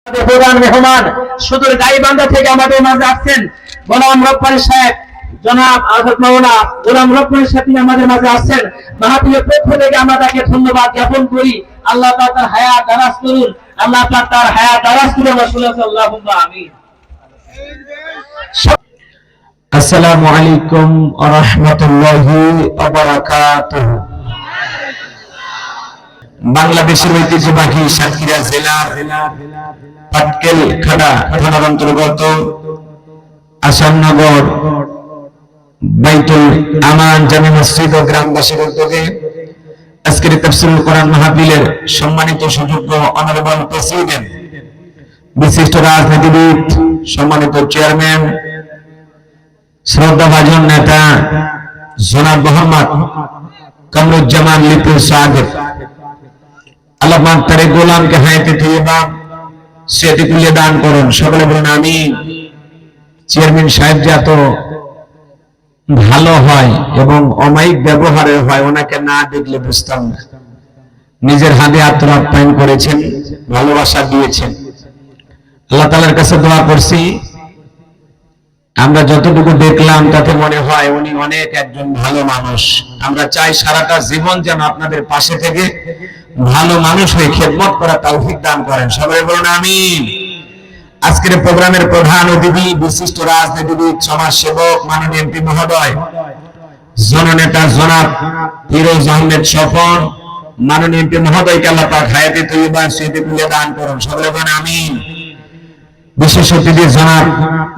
প্রধান মেহমান সুদূর গাইবান্ধা থেকে আমাদের মাঝে আসছেন গোলাম রব্বানী সাহেব, জনাব আজাদ মাওলানা গোলাম রব্বানী সাহেব আমাদের মাঝে আসছেন। মাহফিলের পক্ষ থেকে আমরা তাকে ধন্যবাদ জ্ঞাপন করি। আল্লাহ পাক তার হায়াত দারাজ করুন, আল্লাহ পাক তার হায়াত দারাজ করুন। আল্লাহুম্মা আমিন। আসসালামু আলাইকুম ওয়া রাহমাতুল্লাহি ওয়া বারাকাতুহু। বাংলাদেশের ঐতিহ্যবাহী সাতক্ষীরা জেলার পাটকেল খাড়া থানার অন্তর্গত আসাননগর বাইতুল আমান জামে মসজিদ ও গ্রামবাসীর উদ্যোগে আজকের তাফসীরুল কোরআন মাহফিলের সম্মানিত সুযোগ্য অনারেবল প্রেসিডেন্ট, বিশিষ্ট রাজনীতিবিদ, সম্মানিত চেয়ারম্যান, শ্রদ্ধাভাজন নেতা জনাব মোহাম্মদ কামরুজ্জামান লিপু সাহেব, আল্লাহ পাক তার গোলামকে হায়াতে তৈয়বা সেটি তুলে দান করুন। সকলে বলুন আমিন। চেয়ারম্যান সাহেব যে এত ভালো হয় এবং অমায়িক ব্যবহারের হয়, ওনাকে না দেখলে বুঝতাম না। নিজের হাতে আত্মআপ্যায়ন করেছেন, ভালোবাসা দিয়েছেন। আল্লাহ তাআলার কাছে দোয়া করছি, আমরা যতটুকু দেখলাম তাতে মনে হয় উনি অনেক একজন ভালো মানুষ। আমরা চাই সারাটা জীবন যেন আপনাদের পাশে থেকে ভালো মানুষ হয়ে খেদমত করা তৌফিক দান করেন। সবাই বলুন আমিন। আজকের প্রোগ্রামের প্রধান অতিথি বিশিষ্ট রাজনীতিবিদ, সমাজসেবক, মাননীয় এমপি মহোদয়, জননেতা জনাব ফিরোজ আহমেদ স্বপন, মাননীয় এমপি মহোদয়কে আল্লাহ পাক হায়াতে তৈয়বা সেটি তুলে দান করুন। সবাই বলুন আমিন। বিশেষ অতিথি জনাব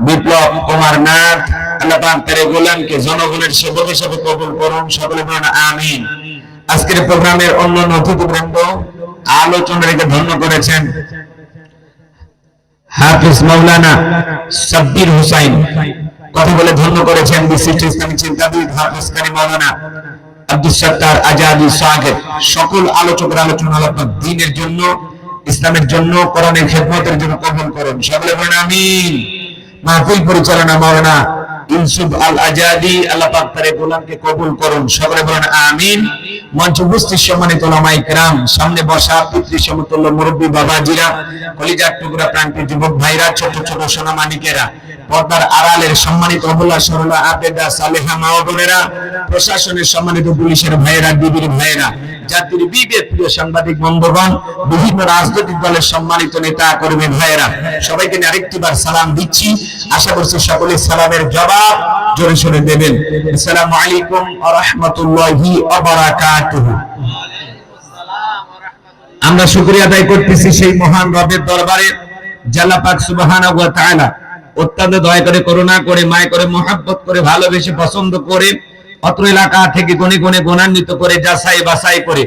বিপ্লব কুমার নাথ, আল্লাহ পাক তার গোলামকে জনগণের সেবক হিসেবে কবুল করুন। সকলে বলুন আমিন। আজকের প্রোগ্রামের অন্যান্য অতিথিবৃন্দ আলোচনা রেখে ধন্য করেছেন হাফিজ মাওলানা সাব্বির হুসাইন, কথা বলে ধন্য করেছেন বিশিষ্ট ইসলামী চিন্তাবিদ হাফিজ কারি মাওলানা আব্দুল সত্তার আজাদি সাহেব। সকল আলোচকের আলোচনা আল্লাহ পাক দ্বীনের জন্য, ইসলামের জন্য, কোরআনের খেদমতের জন্য কবুল করুন। সকলে বলেন আমিন। মাহফিল পরিচালনা মাওলানা ইউসুফ আল আজাদি, আল্লাহ পাক তার গোলামকে কবুল করুন। সকলে বলেন আমিন। মঞ্চ উপস্থিত সম্মানিত উলামায়ে কেরাম, সামনে বসা পিতৃ সমতুল্য মুরব্বী বাবাজিরা, কলিজার টুকরা প্রান্তীয় যুবক ভাইরা, ছোট ছোট সোনামানিকেরা, পর্দার আড়ালের সম্মানিত অবলা সরলা আবেদা সালেহা মা ও বোনেরা, প্রশাসনের সম্মানিত পুলিশের ভাইয়েরা, ডিবির ভাইয়েরা, জাতির বিবেক প্রিয় সাংবাদিক বন্ধুগণ, বিভিন্ন রাজনৈতিক দলের সম্মানিত নেতা কর্মী ভাইয়েরা, সবাইকে আরেকটি বার সালাম দিচ্ছি। আশা করছি সকলে সালামের জবাব জোরে সোরে দেবেন। আসসালামু আলাইকুম ওয়া রাহমাতুল্লাহি ওয়া বারাকাতুহু। আমরা শুকরিয়া আদায় করতেছি সেই মহান রবের দরবারে, আল্লাহ পাক সুবহানাহু ওয়া তাআলা অত্যন্ত দয়া করে, করুণা করে, মায়া করে, মহব্বত করে, ভালোবেসে, পছন্দ করে অত্র এলাকা থেকে গণে গণে গুণান্বিত করে, যাচাই বাছাই করে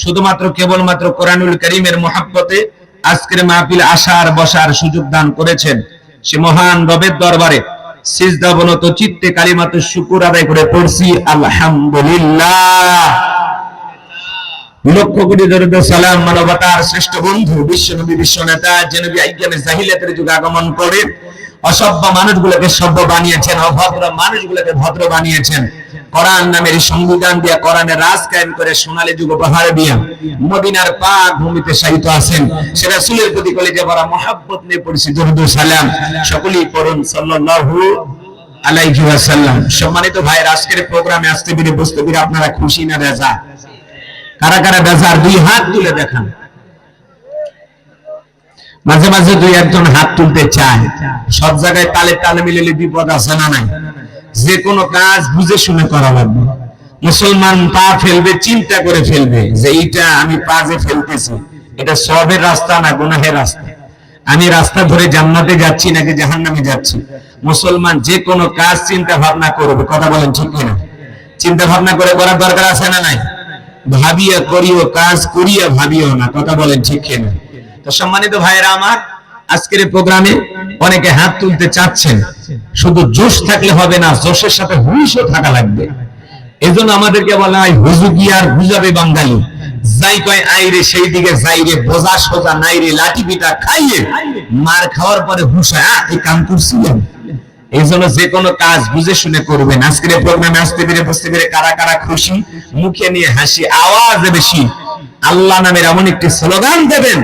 শুধুমাত্র কেবলমাত্র কোরআনুল কারীমের মহব্বতে আজকের মাহফিল আসার বসার সুযোগ দান করেছেন। সে মহান রবের দরবারে সিজদাবনত চিত্তে কালিমাতু শুকর আদায় করে পড়ছি আলহামদুলিল্লাহ। লক্ষ কোটি দরুদ সালাম মানবতার শ্রেষ্ঠ বন্ধু বিশ্বনবী, বিশ্বনেতা, যে নবী আইয়ামে জাহিলিয়াতের যুগে আগমন করে অসভ্য মানুষগুলোকে সভ্য বানিয়েছেন, অভদ্র মানুষগুলোকে ভদ্র বানিয়েছেন। কোরআন নামের সংবিধান দিয়া, কোরআনের রাজ কায়েম করে সোনালী যুগ উপহার দিয়া মদিনার পাক ভূমিতে শায়িত আছেন। সে রাসূলের প্রতি কলিজা ভরা মহব্বত নিয়ে পড়ছি দরুদ সালাম। সকলেই পড়ুন সাল্লাল্লাহু আলাইহি ওয়াসাল্লাম। সম্মানিত ভাইয়ের, আজকের প্রোগ্রামে আসতে পেরে বুঝতে পেরে আপনারা খুশি না বেজা? কারা কারা বেজার দুই হাত তুলে দেখান। মাঝে মাঝে দুই একজন হাত তুলতে চায়। সব জায়গায় তালে তালে মিলেলে বিপদ আছে না নাই? যে কোনো কাজ বুঝে শুনে করা লাগবে। মুসলমান পা ফেলবে, চিন্তা করে ফেলবে যে এইটা আমি পা যে ফেলতেছি এটা সবের রাস্তা না গুনাহের রাস্তা, আমি রাস্তা ধরে জান্নাতে যাচ্ছি নাকি জাহান্নামে যাচ্ছি। মুসলমান যে কোনো কাজ চিন্তা ভাবনা করবে। কথা বলেন ঠিক কিনা? চিন্তা ভাবনা করে করার দরকার আছে না নাই? ভাবিয়া করিও কাজ, করিয়া ভাবিও না। কথা বলেন ঠিক কিনা? তো সম্মানিত ভাইয়েরা আমার, আজকের প্রোগ্রামে অনেকে হাত তুলতে চাচ্ছেন। শুধু জোশ থাকলে হবে না, জোশের সাথে হুঁশও থাকা লাগবে। এজন্য আমাদেরকে বলা হয় হুজুকি আর বুঝাবে বাঙালি, যাই কয় আইরে সেই দিকে যাইরে, বোঝা সোজা নাইরে, লাঠি পিটা খাইয়ে মার খাওয়ার পরে হুঁশা এই কাম করছিলেন। এই জন্য যে কোনো কাজ বুঝে শুনে করবেন। আজকের প্রোগ্রামে আসতে পেরে বুঝতে পেরে কারা কারা খুশি, মুখে নিয়ে হাসি, আওয়াজে বেশি আল্লাহ নামের এমন একটি স্লোগান দেবেন,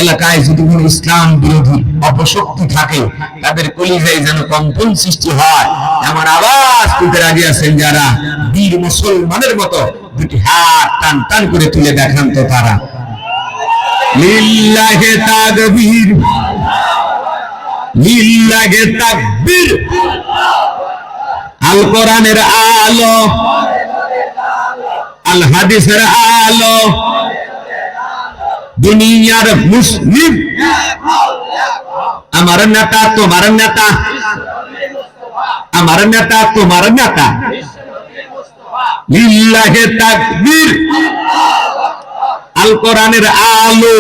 এলাকায় যদি কোনো ইসলাম বিরোধী অপশক্তি থাকে তাদের কলিজায় যেন কম্পন সৃষ্টি হয়। এমন আওয়াজ তুলতে রাজি আছেন যারা বীর মুসলমানের মতো দুটি হাত টান টান করে তুলে দেখান তো তারা। লিল্লাহে তাকবীর, লিল্লাহে তাকবীর। আল কোরআনের আলো, আল হাদিসের আলো, দুনিয়ার মুসলিম আমার নেতা তোমার নেতা, আমার নেতা তোমার নেতা। লিল্লাহে তাকবীর। আল কোরআনের আলো,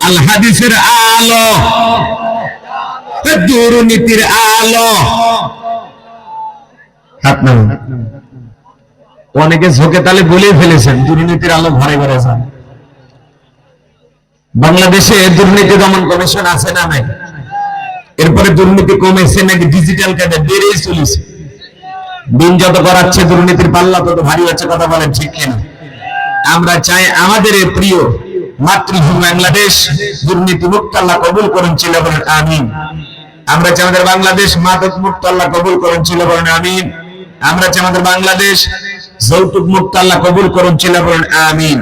আল হাদিসের আলো, দুর্নীতির আলো। অনেকে ঝোঁকে তালে বলে ফেলেছেন দুর্নীতির আলো ঘরে ঘরে যান। বাংলাদেশে দুর্নীতি দমন কমিশন আছে না নাই? এরপরে দুর্নীতি কমেছে নাকি ডিজিটাল কার্ডে বেড়েই চলেছে? দিন যত করাচ্ছে দুর্নীতির পাল্লা তত ভারী হচ্ছে, কথা বলেন ঠিক কিনা? আমরা চাই আমাদের এই প্রিয় মাতৃভূমি বাংলাদেশ দুর্নীতি মুক্ত আল্লাহ কবুল করেন, ছিল বলেন আমিন। আমরা চাই আমাদের বাংলাদেশ মাদক মুক্ত আল্লাহ কবুল করেন, ছিল বলেন আমিন। আমরা চাই আমাদের বাংলাদেশ যৌতুক মুক্ত আল্লাহ কবুল করেন, ছিল বলেন আমিন।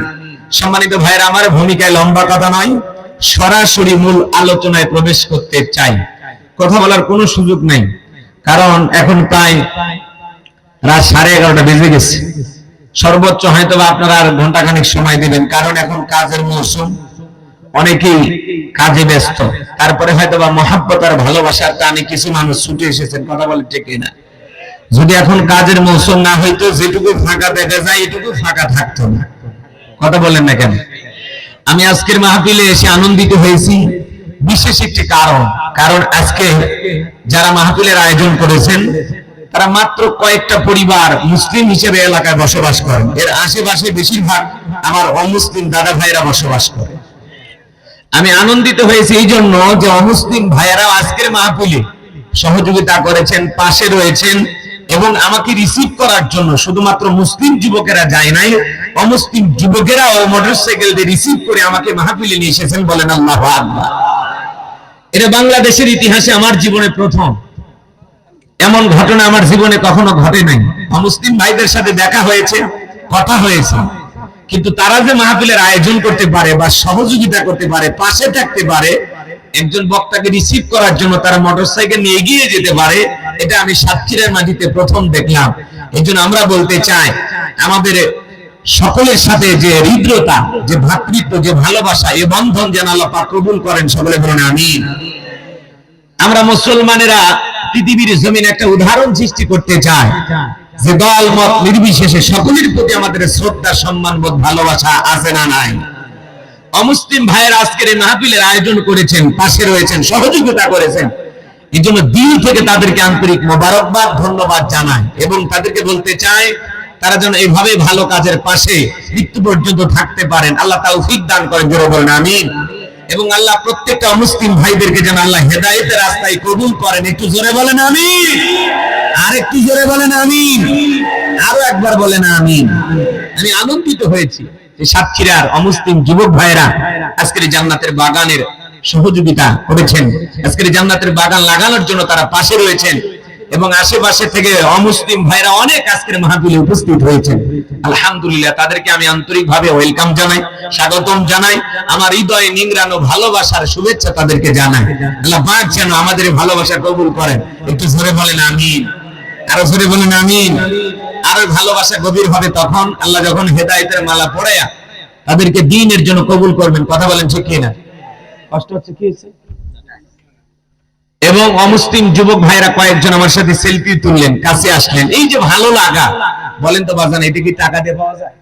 সম্মানিত ভাইরা, আমার ভূমিকায় লম্বা কথা নয়, সরাসরি মূল আলোচনায় প্রবেশ করতে চাই। কথা বলার কোনো সুযোগ নাই, কারণ এখন প্রায় রাত 11:30 বেজে গেছে। সর্বোচ্চ হয়তো আপনারা আর ঘন্টাখানেক সময় দিবেন, কারণ এখন কাজের মৌসুম, অনেকেই কাজে ব্যস্ত। তারপরে হয়তো বা মহাব্বত আর ভালোবাসার টানে কিছু মানুষ ছুটে এসেছেন, কথা বলে ঠিক না? যদি এখন কাজের মৌসুম না হইতো, যেটুকু ফাঁকা দেখা যায় এটুকু ফাঁকা থাকতো না। কথা বলেন না কেন? আমি আজকের মাহফিলে এসে আনন্দিত হয়েছি বিশেষ একটি কারণ আজকে যারা মাহফিলের আয়োজন করেছেন তারা মাত্র কয়েকটা পরিবার মুসলিম হিসেবে এলাকায় বসবাস করেন। এর আশেপাশে বেশিরভাগ আমার অমুসলিম দাদা ভাইরা বসবাস করে। আমি আনন্দিত হয়েছি এই জন্য যে অমুসলিম ভাইয়েরা আজকের মাহফিলে সহযোগিতা করেছেন, পাশে রয়েছেন এবং আমাকে রিসিভ করার জন্য শুধুমাত্র মুসলিম যুবকেরা যায় নাই, অমুসলিম যুবকেরাও মোটরসাইকেল দিয়ে রিসিভ করে আমাকে মাহফিলে নিয়ে এসেছেন। বলেন আল্লাহু আকবার। এটা বাংলাদেশের ইতিহাসে আমার জীবনে প্রথম। এমন ঘটনা আমার জীবনে কখনো ঘটে নাই। অমুসলিম ভাইদের সাথে দেখা হয়েছে, কথা হয়েছে, কিন্তু তারা যে মাহফিলের আয়োজন করতে পারে বা সহযোগিতা করতে পারে, পাশে থাকতে পারে, একজন বক্তাকে রিসিভ করার জন্য তারা মোটরসাইকেল নিয়ে এগিয়ে যেতে পারে, এটা আমি সাতক্ষীরার মাটিতে প্রথম দেখলাম। এই জন্য আমরা বলতে চাই, আমাদের সকলের সাথে যে হৃদ্রতা, যে ভ্রাতৃত্ব, যে ভালোবাসা, এ বন্ধন যেন আল্লাহ পাক কবুল করেন, সকলে বলেন আমিন। আমরা মুসলমানেরা পৃথিবীর জমিনে একটা উদাহরণ সৃষ্টি করতে চাই যে দল মত নির্বিশেষে সকলের প্রতি আমাদের শ্রদ্ধা, সম্মান বোধ, ভালোবাসা আছে না নাই? অমুসলিম ভাইয়েরা আজকের এই মাহফিলের আয়োজন করেছেন, পাশে রয়েছেন, সহযোগিতা করেছেন। এই জন্য দিল থেকে তাদেরকে আন্তরিক মোবারকবাদ, ধন্যবাদ জানাই এবং তাদেরকে বলতে চাই তারা যেন এইভাবে ভালো কাজের পাশে মৃত্যু পর্যন্ত থাকতে পারেন। আল্লাহ তাওফিক দান করেন, জোরে বলেন আমিন। এবং আল্লাহ প্রত্যেকটা মুসলিম ভাইদেরকে যেন আল্লাহ হেদায়েতের রাস্তায় কবুল করেন। একটু জোরে বলেন আমিন, আর একটু জোরে বলেন আমিন, আরো একবার বলেন আমিন। আমি আনন্দিত হয়েছি যে সাতক্ষীরার অমুসলিম যুবক ভাইরা আজকের জান্নাতের বাগানের সহযোগিতা করেছেন, আজকের জান্নাতের বাগান লাগানোর জন্য তারা পাশে রয়েছেন এবং আশেপাশে থেকে অমুসলিম ভাইরা অনেক আজকের মাহফিলে উপস্থিত হয়েছেন। আলহামদুলিল্লাহ, তাদেরকে আমি আন্তরিকভাবে ওয়েলকাম জানাই, স্বাগতম জানাই, আমার হৃদয়ে নিংড়ানো ভালোবাসার শুভেচ্ছা তাদেরকে জানাই। আল্লাহ পাক যেন আমাদের ভালোবাসা কবুল করেন। একটু জোরে বলেন আমিন, আরো জোরে বলেন আমিন। আরো ভালোবাসা গভীর হবে তখন আল্লাহ যখন হেদায়েতের মালা পরায়া তাদেরকে দ্বীনের জন্য কবুল করবেন। কথা বলেন ঠিক কিনা? কষ্ট হচ্ছে কি হয়েছে? এবং অমুসলিম যুবক ভাইরা কয়েকজন আমার সাথে সেলফি তুললেন, কাছে আসলেন। এই যে ভালো লাগা, বলেন তো বাজান, এটা কি টাকা দিয়ে পাওয়া যায়?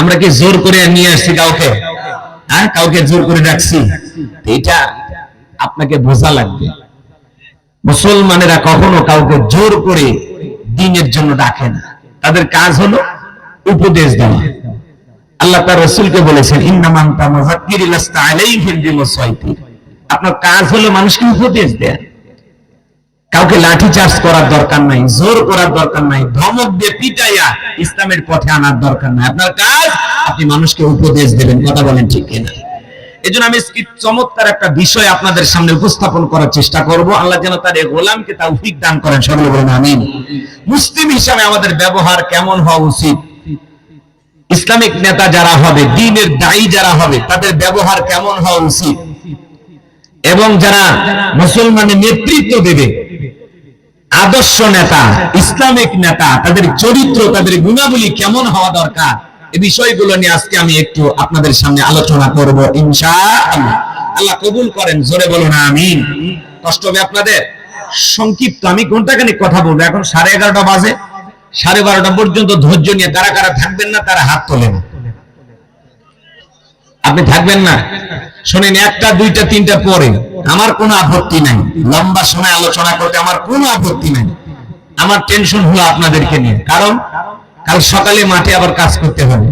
আমরা কি জোর করে নিয়ে আসছি কাউকে? হ্যাঁ, কাউকে জোর করে রাখছি? এটা আপনাকে বোঝা লাগবে। মুসলমানেরা কখনো কাউকে জোর করে দ্বীনের জন্য ডাকে না। তাদের কাজ হলো উপদেশ দেওয়া। আল্লাহ তার রাসূলকে বলেছেন, ইন্নামা আনতা মুযাক্কির লাস্তা আলাইহিম বিমুসাইতির। আপনার কাজ হলো মানুষকে উপদেশ দেয়া, কাউকে লাঠি চার্জ করার দরকার নাই, জোর করার দরকার নাই, ধমক দিয়ে পিটাইয়া ইসলামের পথে আনার দরকার নাই। আপনার কাজ আপনি মানুষকে উপদেশ দেবেন। কথা বলেন ঠিক কিনা? এজন্য আমি চমৎকার একটা বিষয় আপনাদের সামনে উপস্থাপন করার চেষ্টা করব। আল্লাহ যেন তার এই গোলামকে তৌফিক দান করেন। সকলে বলেন আমিন। মুসলিম হিসাবে আমাদের ব্যবহার কেমন হওয়া উচিত? ইসলামিক নেতা যারা হবে, দ্বীনের দায়ী যারা হবে, তাদের ব্যবহার কেমন হওয়া উচিত? এবং যারা মুসলমানের নেতৃত্ব দেবে, আদর্শ নেতা, ইসলামিক নেতা, তাদের চরিত্র, তাদের গুণাবলী কেমন হওয়া দরকার, এই বিষয়গুলো নিয়ে আজকে আমি একটু আপনাদের সামনে আলোচনা করব ইনশাআল্লাহ। আল্লাহ কবুল করেন। জোরে বলুন আমিন। কষ্ট হবে আপনাদের? সংক্ষিপ্ত আমি ঘন্টাখানিক কথা বলবো। এখন 11:30 বাজে। 12:30 পর্যন্ত ধৈর্য নিয়ে কারা কারা থাকবেন না তারা হাত তোলেন। আপনি থাকবেন না? শোনেন, 1টা 2টা 3টা পরে আমার কোনো আপত্তি নাই, লম্বা সময় আলোচনা করতে আমার কোনো আপত্তি নাই। আমার টেনশন হলো আপনাদেরকে নিয়ে, কারণ কাল সকালে মাঠে আবার কাজ করতে হবে,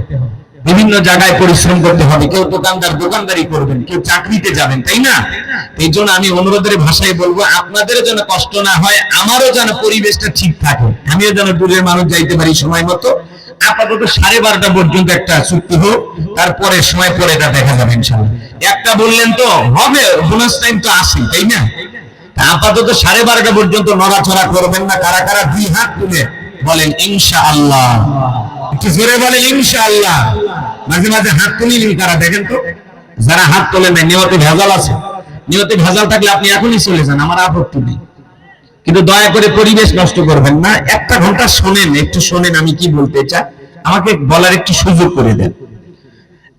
বিভিন্ন জায়গায় পরিশ্রম করতে হবে। কেউ দোকানদারি করবেন, কেউ চাকরিতে যাবেন, তাই না? এই জন্য আমি অনুরোধের ভাষায় বলবো, আপনাদের যেন কষ্ট না হয়, আমারও যেন পরিবেশটা ঠিক থাকে, আমিও যেন দূরের মানুষ যাইতে পারি সময় মতো। আপাতত 12:30 পর্যন্ত একটা চুক্তি হোক, তারপরে সময় পরে এটা দেখা যাবে ইনশাআল্লাহ। একটা বললেন তো হবে, বোনাস টাইম তো আসে, তাই না? আপাতত 12:30 পর্যন্ত নড়াচড়া করবেন না। কারা কারা 2 হাত তুলে বলেন ইনশাআল্লাহ? একটু জোরে বলেন ইনশাআল্লাহ। মাঝে মাঝে হাত তুলিনি কারা দেখেন তো? যারা হাত তোলেন না, নিয়তে ভেজাল আছে। নিয়তে ভেজাল থাকলে আপনি এখনই চলে যান, আমার আপত্তি নেই, কিন্তু দয়া করে পরিবেশ নষ্ট করবেন না। 1টা ঘন্টা শোনেন, একটু শোনেন আমি কি বলতে চাই, আমাকে বলার একটু সুযোগ করে দেন।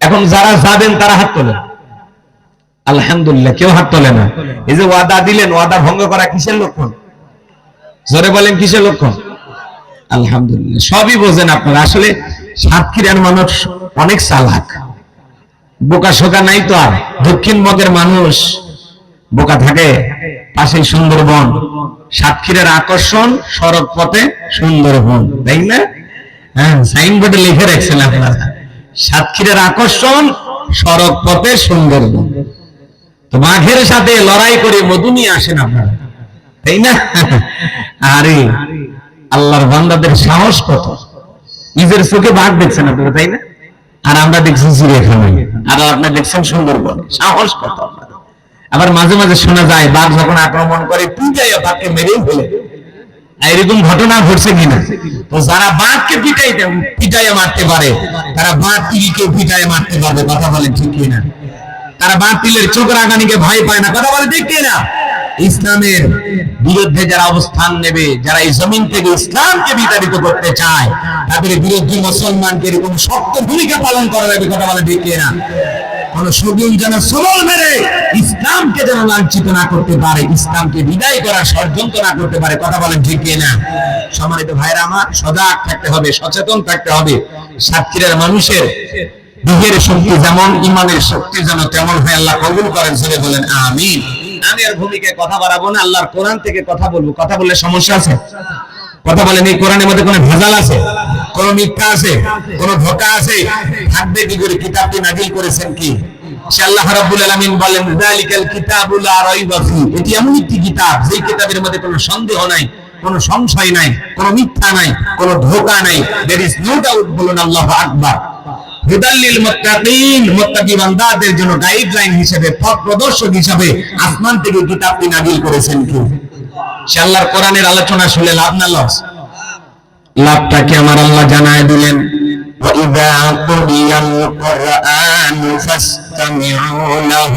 এখন যারা যাবেন তারা হাত তোলেন। আলহামদুলিল্লাহ, কেউ হাত তোলে না। এই যে ওয়াদা দিলেন, ওয়াদা ভঙ্গ করা কিসের লক্ষণ? জোরে বলেন কিসের লক্ষণ? আলহামদুলিল্লাহ, সবই বোঝেন আপনারা। আসলে সাতক্ষীরার মানুষ অনেক চালাক, বোকা শোকা নাই তো আর। দক্ষিণবঙ্গের মানুষ বোকা থাকে? পাশে সুন্দরবন, সাতক্ষীরার আকর্ষণ সড়ক পথে সুন্দরবন, তাই না? হ্যাঁ, সাইনবোর্ডে লিখে রাখছেন আপনারা, সাতক্ষীরার আকর্ষণ সড়ক পথে সুন্দরবন। তো বাঘের সাথে লড়াই করে মধু নিয়ে আসেন আপনারা, তাই না? আরে আল্লাহর বান্দাদের সাহস কত! নিজের চোখে বাঘ দেখছেন আপনারা, তাই না? আর আমরা দেখছি চিড়িয়াখানায়, আর আপনারা দেখছেন সুন্দরবন। সাহস কত! আবার মাঝে মাঝে শোনা যায় বাঘ যখন আক্রমণ করে পিটাইয়া বাঘকে মেরেই ফেলে। এরকম ঘটনা ঘটছে কিনা? তো যারা বাঘকে পিটাইয়া মারতে পারে, তারা বাঘ তিলকে পিটাইয়া মারতে পারবে। কথা বলেন ঠিক কিনা? তারা বাঘ তিলের চোখ রাগানিকে ভয় পায় না। কথা বলে ঠিক কিনা? ইসলামের বিরুদ্ধে যারা অবস্থান নেবে, যারা এই জমিন থেকে ইসলামকে বিতাড়িত করতে চায়, তাদের বিরুদ্ধে মুসলমানকে এরকম শক্ত ভূমিকা পালন করা যাবে। কথা বলে ঠিক কিনা? কোন সগুন যেন সবল মেরে ইসলামকে যেন লাঞ্ছিত না করতে পারে, ইসলামকে বিদায় করার ষড়যন্ত্র না করতে পারে। কথা বলেন ঠিক কিনা? সম্মানিত ভাইরা আমার, সজাগ থাকতে হবে, সচেতন থাকতে হবে। সাতক্ষীরার মানুষের দেহের শক্তি যেমন, ইমানের শক্তি যেন তেমন হয়। আল্লাহ কবুল করেন। জোরে বলেন আমিন। আমি আর ভূমিকায় কথা বাড়াবো না, আল্লাহর কোরআন থেকে কথা বলবো। কথা বললে সমস্যা আছে? কথা বলেন, এই কোরআনের মধ্যে কোনো ভেজাল আছে? কোন মিথ্যা আছে? কোন ধোঁকা আছে? থাকবে কি করে? কিতাবটি নাযিল করেছেন কি? সে আল্লাহ রাব্বুল আলামিন বলেন, যালিকাল কিতাবু লা রাইবা ফি। এটি এমন একটি কিতাব, যেই কিতাবের মধ্যে কোনো সন্দেহ নাই, কোনো সংশয় নাই, কোনো মিথ্যা নাই, কোনো ধোঁকা নাই। There is no doubt. বলুন আল্লাহু আকবার। হুদাল্লিল মুত্তাকিন, মুত্তাকি বান্দাদের জন্য গাইডলাইন হিসেবে, পথ প্রদর্শক হিসেবে আসমান থেকে কিতাবটি নাযিল করেছেন কি? সে আল্লাহর কোরআনের আলোচনা শুনে লাভ না লস? লাভটাকে আমার আল্লাহ জানায় দিলেন, وَإِذَا قُرِئَ الْقُرْآنُ فَاسْتَمِعُوا لَهُ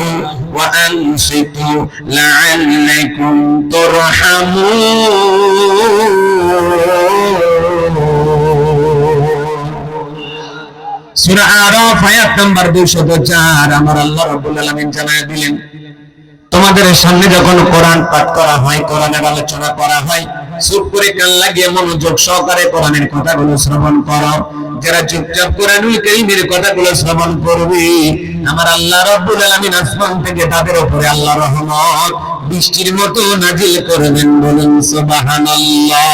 وَأَنصِتُوا لَعَلَّكُمْ تُرْحَمُونَ। সূরা আরাফ আয়াত নাম্বার 204 আমার আল্লাহ রাব্বুল আলামিন জানায় দিলেন, তোমাদের সামনে যখন কোরআন পাঠ করা হয়, কোরআনের আলোচনা করা হয়, চুপ করে কান লাগিয়ে মনোযোগ সহকারে কোরআনের কথাগুলো শ্রবণ করো। যারা চুপচাপ কোরআনুল কারীমের কথাগুলো শ্রবণ করবে, আমার আল্লাহ রাব্বুল আলামিন আসমান থেকে তাদের উপরে আল্লাহর রহমত বৃষ্টির মতো নাজিল করবেন। বলুন সুবহানাল্লাহ।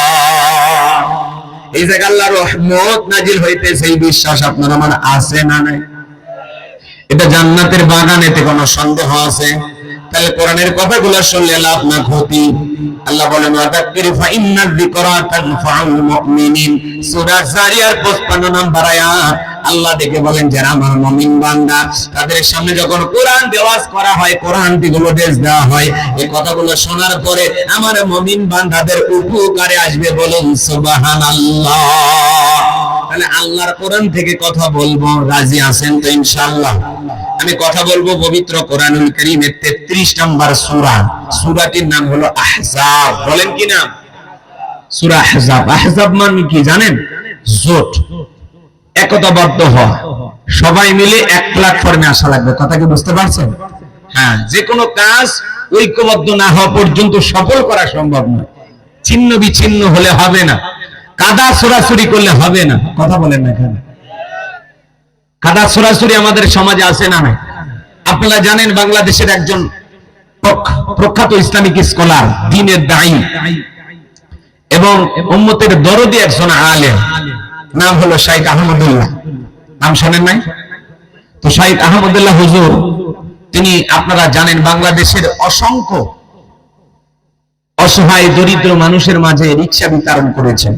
এই জায়গায় আল্লাহর রহমত নাজিল হইতেছে, এই বিশ্বাস আপনার আমার আছে না নাই? এটা জান্নাতের বাগান, এতে কোনো সন্দেহ আছে? তাহলে কোরআনের কথাগুলো শুনলে লাভ না ক্ষতি? আল্লাহ বলেন ওয়াদাক্কির ফা ইন্নায যিকরা তানফাউল মুমিনিন, সূরা জারিয়ার 55 নম্বর আয়াত। আল্লাহ দেখে বলেন যারা আমার মুমিন বান্দা, তাদের সামনে যখন কোরআন দেওয়াজ করা হয়, কোরআন গুলো উপদেশ দেওয়া হয়, এই কথাগুলো শোনার পরে আমার মুমিন বান্দাদের উপকারে আসবে। বলুন সুবহানাল্লাহ। তাহলে আল্লাহর কোরআন থেকে কথা বলবো, রাজি আছেন তো ইনশাআল্লাহ? আমি কথা বলবো পবিত্র কোরআনুল কারীমের 33 নম্বর সূরা। সূরাটির নাম হলো আহজাব। বলেন কি নাম? সূরা আহজাব। আহজাব মানে কি জানেন? জোট, একতাবদ্ধ হওয়া, সবাই মিলে এক প্ল্যাটফর্মে আসা লাগবে। কথা কি বুঝতে পারছেন? হ্যাঁ, যে কোনো কাজ ঐক্যবদ্ধ না হওয়া পর্যন্ত সফল করা সম্ভব নয়। ছিন্ন বিচ্ছিন্ন হলে হবে না, কাদা ছোড়াছুরি করলে হবে না। কথা বলেন না কেন? কাদা ছোড়াছুরি আমাদের সমাজে আছে না নাই? আপনারা জানেন বাংলাদেশের একজন প্রখ্যাত ইসলামিক স্কলার, দ্বীনের দায়ী এবং উম্মতের দরদি একজন আলেম, নাম হলো শাইখ আহমদুল্লাহ। নাম শোনেন নাই? তো শাইখ আহমদুল্লাহ হুজুর, তিনি আপনারা জানেন বাংলাদেশের অসংখ্য অসহায় দরিদ্র মানুষের মাঝে রিকশা বিতরণ করেছেন।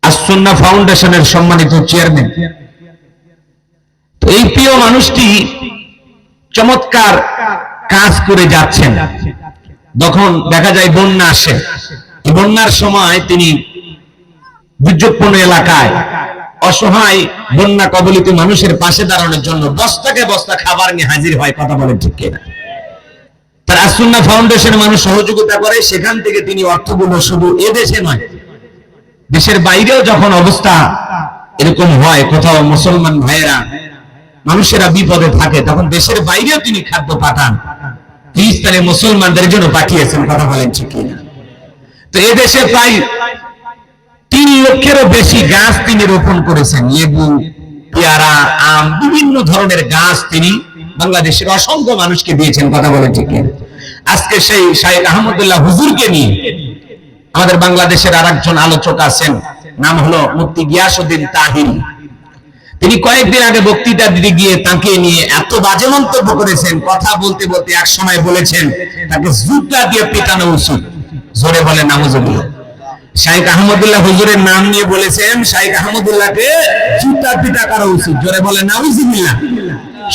আস-সুন্নাহ ফাউন্ডেশনের সম্মানিত চেয়ারম্যান। তো এই প্রিয় মানুষটি চমৎকার কাজ করে যাচ্ছেন। যখন দেখা যায় বন্যা আসে, এই বন্যার সময় তিনি দুর্যোগপূর্ণ এলাকায় অসহায় বন্যা কবলিত মানুষের পাশে দাঁড়ানোর জন্য বস্তাকে বস্তা খাবার নিয়ে হাজির হয়। কথা বলেন ঠিক কিনা? তার আস-সুন্নাহ ফাউন্ডেশনের মানুষ সহযোগিতা করে, সেখান থেকে তিনি অর্থগুলো শুধু এদেশে নয়, দেশের বাইরেও যখন অবস্থা এরকম হয়, কোথাও মুসলমান ভাইয়েরা মানুষেরা বিপদে থাকে, তখন দেশের বাইরেও তিনি খাদ্য পাঠান। ফিলিস্তিনে মুসলমানদের জন্য পাঠিয়েছেন। কথা বলেন ঠিক কিনা? তো এদেশে প্রায় 3 লক্ষেরও বেশি গাছ তিনি রোপণ করেছেন। লেবু, পেয়ারা, আম, বিভিন্ন ধরনের গাছ তিনি বাংলাদেশের অসংখ্য মানুষকে দিয়েছেন। কথা বলেন ঠিক কিনা? আজকে সেই শাইখ আহমদুল্লাহ হুজুরকে নিয়ে আমাদের বাংলাদেশের আরেকজন আলোচক আছেন, নাম হলো মুফতি গিয়াসউদ্দিন তাহিরি। তিনি কয়েকদিন আগে বক্তৃতা দিতে গিয়ে তাকে নিয়ে এত বাজে মন্তব্য করেছেন, কথা বলতে বলতে এক সময় বলেছেন তাকে জুতা দিয়ে পিটানো উচিত। জোরে বলে নাউজুবিল্লাহ। শাইখ আহমদুল্লাহ হুজুরের নাম নিয়ে বলেছেন শাইখ আহমদুল্লাহকে জুতা পিটা করা উচিত। জোরে বলে নাউজুবিল্লাহ।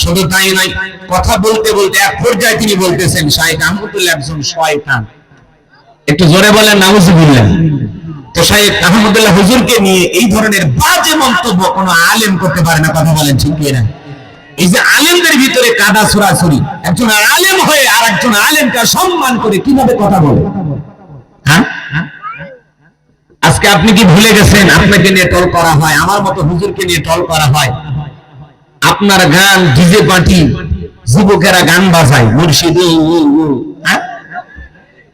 শুধু তাই নয়, কথা বলতে বলতে এক পর্যায়ে তিনি বলতেছেন শাইখ আহমদুল্লাহ একজন শয়তান। একটু জোরে বলেন নাউজুবিল্লাহ। তো শাইখ আহমদুল্লাহ হুজুরকে নিয়ে এই ধরনের বাজে মন্তব্য কোন আলেম করতে পারে না। কথা বলেন ঠিক কিনা? এই যে আলেমদের ভিতরে কাদা ছোড়াছুরি, একজন আলেম হয়ে আর একজন আলেমকে সম্মান করে কিভাবে কথা বলে? হ্যাঁ, আজকে আপনি কি ভুলে গেছেন আপনাকে নিয়ে টল করা হয়, আমার মতো হুজুরকে নিয়ে টল করা হয়। আপনার গান ডিজে পার্টি, যুবকেরা গান বাজায়, মুর্শিদ,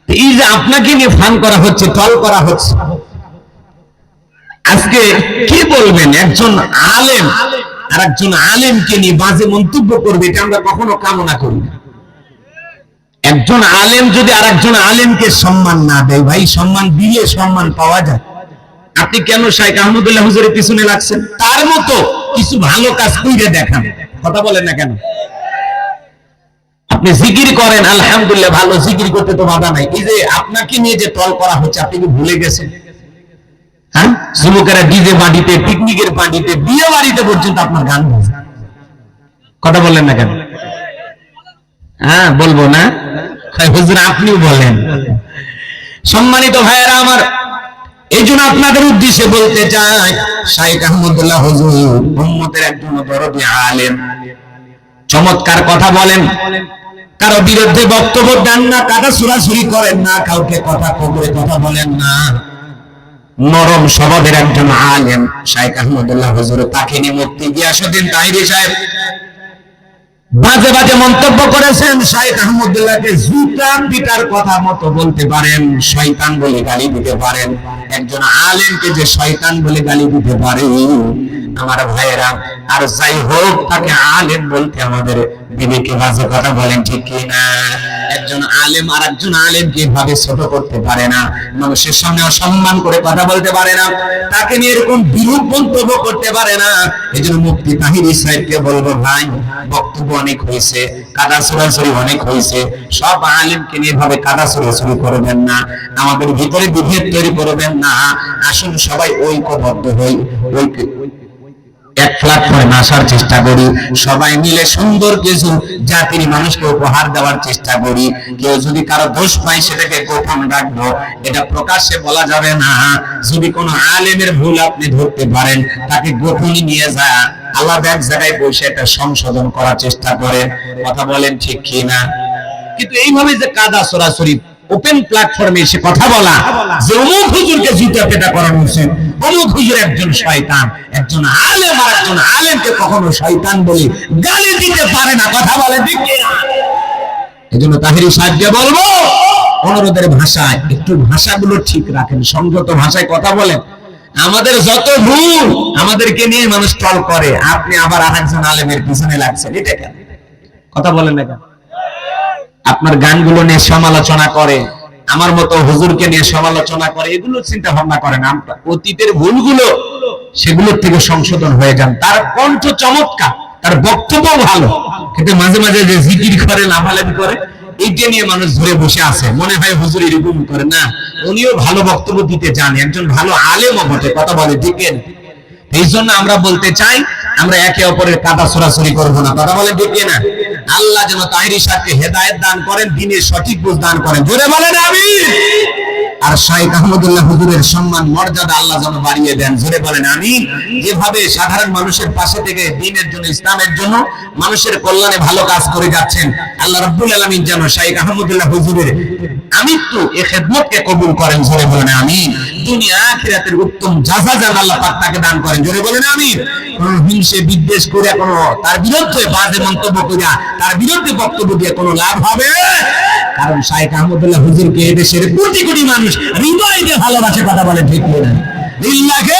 এই যে আপনাকে নিয়ে ফান করা হচ্ছে, টল করা হচ্ছে। আজকে কি বলবেন? একজন আলেম আর একজন আলেমকে নিয়ে বাজে মন্তব্য করবে, এটা আমরা কখনো কামনা করি না। একজন আলেম যদি আর একজন আলেমকে সম্মান না দেয়, ভাই সম্মান দিলে সম্মান পাওয়া যায়। আপনি কেন শাইখ আহমদুল্লাহ হুজুরের পিছনে লাগছেন? তার মতো কিছু ভালো কাজ করে দেখান। কথা বলেন না কেন? আপনি জিকির করেন, আলহামদুলিল্লাহ, ভালো, জিকির করতে তো বাধা নাই। এই যে আপনাকে নিয়ে যে টল করা হচ্ছে, আপনি কি ভুলে গেছেন? হ্যাঁ, যুবকেরা ডিজে বাড়িতে, পিকনিকের বাড়িতে, বিয়ে বাড়িতে পর্যন্ত আপনার গান বাজে। কথা বললেন না কেন? হ্যাঁ, বলবো না? হুজুর আপনিও বলেন। সম্মানিত ভাইয়েরা আমার, এই জন্য আপনাদের উদ্দেশ্যে বলতে চাই, শাইখ আহমদুল্লাহ হুজুর উম্মতের একজন দরদি আলেম, চমৎকার কথা বলেন, কারো বিরুদ্ধে বক্তব্য দেন না, কাদা ছোড়াছুরি করেন না, কাউকে কথা কবরে কথা বলেন না, নরম স্বভাবের একজন আলেম শাইখ আহমদুল্লাহ হুজুর। তাকে নিয়ে মুফতি গিয়াসউদ্দিন তাহিরি সাহেব বাজে বাজে মন্তব্য করেছেন। শাইখ আহমদুল্লাহকে জুতা পিটার কথা মতো বলতে পারেন, শয়তান বলে গালি দিতে পারেন। একজন আলেমকে যে শয়তান বলে গালি দিতে পারে, আমার ভাইয়েরা, আর যাই হোক তাকে আলেম বলতে আমাদের বিবেকে বাজে কথা বলেন, ঠিক কি না? একজন আলেম আর একজন আলেমকে এভাবে ছোট করতে পারে না, মানুষের সামনে অসম্মান করে কথা বলতে পারে না, তাকে নিয়ে এরকম বিরূপ মন্তব্য করতে পারে না। এজন্য মুফতি তাহিরি সাহেবকে বলবো, ভাই বক্তব্য অনেক হয়েছে, কাদা ছড়াছড়ি অনেক হয়েছে, সব আলেমকে নিয়ে এভাবে কাদা ছড়াছড়ি করবেন না, আমাদের ভিতরে বিভেদ তৈরি করবেন না। আসুন সবাই ঐক্যবদ্ধ হই, এক প্ল্যাটফর্মে আসার চেষ্টা করি, সবাই মিলে সুন্দর কিছু জাতির মানুষকে উপহার দেওয়ার চেষ্টা করি। কেউ যদি কারো দোষ পায় সেটাকে গোপন রাখবো, এটা প্রকাশ্যে বলা যাবে না। যদি কোনো আলেমের ভুল আপনি ধরতে পারেন, তাকে গোপনে নিয়ে যা আলাদা এক জায়গায় বসে এটা সংশোধন করার চেষ্টা করেন। কথা বলেন, ঠিক কি না? কিন্তু এইভাবে যে কাদা ছড়াছড়ি, ওপেন প্ল্যাটফর্মে এসে কথা বলা যে অমুক হুজুরকে জুতা পেটা করানো উচিত, অমুক হুজুর একজন শয়তান, একজন আলেম আর একজন আলেমকে কখনো শয়তান বলে গালি দিতে পারে না। কথা বলে, ঠিক না? এজন্য তাহিরি সাহেবকে বলবো, অনুরোধের ভাষায় একটু ভাষাগুলো ঠিক রাখেন, সংযত ভাষায় কথা বলেন। আমাদের যত ভুল, আমাদেরকে নিয়ে মানুষ টল করে, আপনি আবার আরেকজন আলেমের পিছনে লাগছেন, এটা কেন? কথা বলেন না কেন? আপনার গানগুলো নিয়ে সমালোচনা করে, আমার মতো হুজুরকে নিয়ে সমালোচনা করে, এগুলো চিন্তা ভাবনা করেন। আমরা অতীতের ভুলগুলো সেগুলোর থেকে সংশোধন হয়ে যান। তার কণ্ঠ চমৎকার, তার বক্তব্য ভালো, কিন্তু মাঝে মাঝে যে জিকির করে, লাফালাফি করে, এইটা নিয়ে মানুষ ধরে বসে আছে, মনে হয় হুজুর এরকম করে না। উনিও ভালো বক্তব্য দিতে জানে, একজন ভালো আলেমও বটে। কথা বলে, ঠিক না? এই জন্য আমরা বলতে চাই, আমরা একে অপরের কাদা ছড়াছড়ি করবো না। কথা বলে, ঠিক না? আল্লাহ যেন তাহিরি সাহেবকে হেদায়েত দান করেন, দ্বীনের সঠিক বুঝ দান করেন। জোরে বলেন আমিন। আর শাইখ আহমদুল্লাহ হুজুরের সম্মান মর্যাদা আল্লাহ যেন বাড়িয়ে দেন। জোরে বলেন আমিন। যেভাবে সাধারণ মানুষের পাশে থেকে দ্বীনের জন্য, ইসলামের জন্য, মানুষের কল্যাণে ভালো কাজ করে যাচ্ছেন, আল্লাহ রাব্বুল আলামিন যেন শাইখ আহমদুল্লাহ হুজুরের আমৃত্যু এই খেদমতকে কবুল করেন। জোরে বলেন আমিন। দুনিয়া আখিরাতের উত্তম জাযা যেন আল্লাহ পাক তাকে দান করেন। জোরে বলেন আমিন। কোন হিংসে বিদ্বেষ করে, কোন তার বিরুদ্ধে বাজে মন্তব্য করিয়া, তার বিরুদ্ধে বক্তব্য দিয়ে কোনো লাভ হবে? কারণ শাইখ আহমদুল্লাহ হুজুরকে এদেশের কোটি কোটি মানুষ হৃদয় দিয়ে ভালোবাসে। কথা বলে, ঠিক না? লিল্লাহি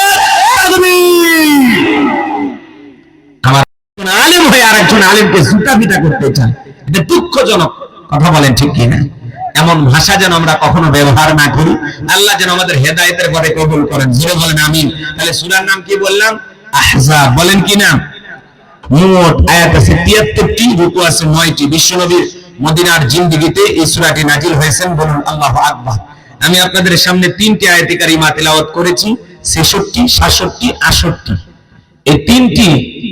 তাকবীর। আমার আলেম হয়ে আরেকজন আলেমকে জুতা পিটা করতে চান, এটা দুঃখজনক। কথা বলেন, ঠিক কি না? এমন ভাষা যেন আমরা কখনো ব্যবহার না করি। আল্লাহ যেন আমাদের হেদায়েতের পথে কবুল করেন। জোরে বলেন আমিন। তাহলে সূরার নাম কি বললাম? আহজাব। বলেন কি নাম? মোট আয়াত আছে 73টি, রুকু আছে 9টি। বিশ্বনবীর মদিনার জিন্দেগিতে এই সূরাটি নাজিল হয়েছেন। বলুন আল্লাহু আকবার। আমি আপনাদের সামনে 3টি আয়াতে কারিমা তেলাওয়াত করেছি, 66, 67, 68। এই 3টি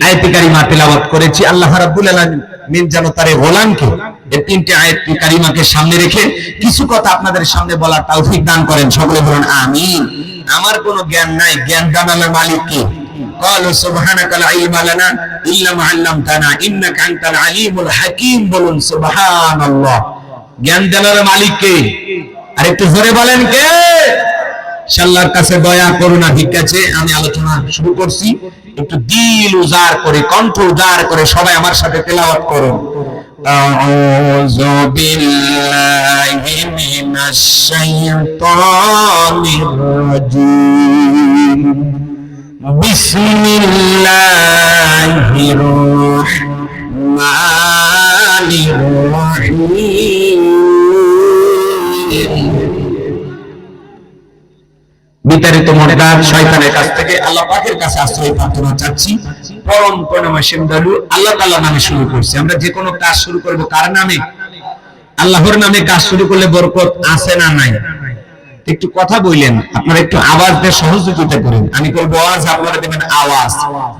আয়াতে কারিমা তেলাওয়াত করেছি। আল্লাহ রাব্বুল আলামিন যেন তার গোলামকে এই 3টি আয়াতে কারিমাকে সামনে রেখে কিছু কথা আপনাদের সামনে বলার তৌফিক দান করেন। সকলে বলুন আমিন। আমার কোনো জ্ঞান নাই, জ্ঞান দানের মালিক কে? قالوا سبحانك لا علم لنا الا ما علمتنا انك انت العليم الحكيم। বলুন সুবহানাল্লাহ। জ্ঞান দানের মালিক কে? আর একটু জোরে বলেন কে? আল্লাহর কাছে দয়া করুণা ভিক্ষা চেয়ে আমি আলোচনা শুরু করছি। একটু দিল উজাড় করে, কণ্ঠ উজাড় করে সবাই আমার সাথে তেলাওয়াত করুন। আউযু বিল্লাহি মিনাশ শাইতানির রাজীম। বিসমিল্লাহির রহমানির রহিম। বিতাড়িত মনটা শয়তানের কাছ থেকে আল্লাহ পাকের কাছে আশ্রয় প্রার্থনা চাচ্ছি। পরম করুণাময় দয়ালু আল্লাহ তাআলার নামে শুরু করছি। আমরা যে কোনো কাজ শুরু করব কার নামে? আল্লাহর নামে কাজ শুরু করলে বরকত আছে না নাই? একটু কথা বললেন, আপনারা একটু আওয়াজ দিয়ে সহযোগিতা করেন। আমি বলবো আওয়াজ, আপনারা দেবেন আওয়াজ,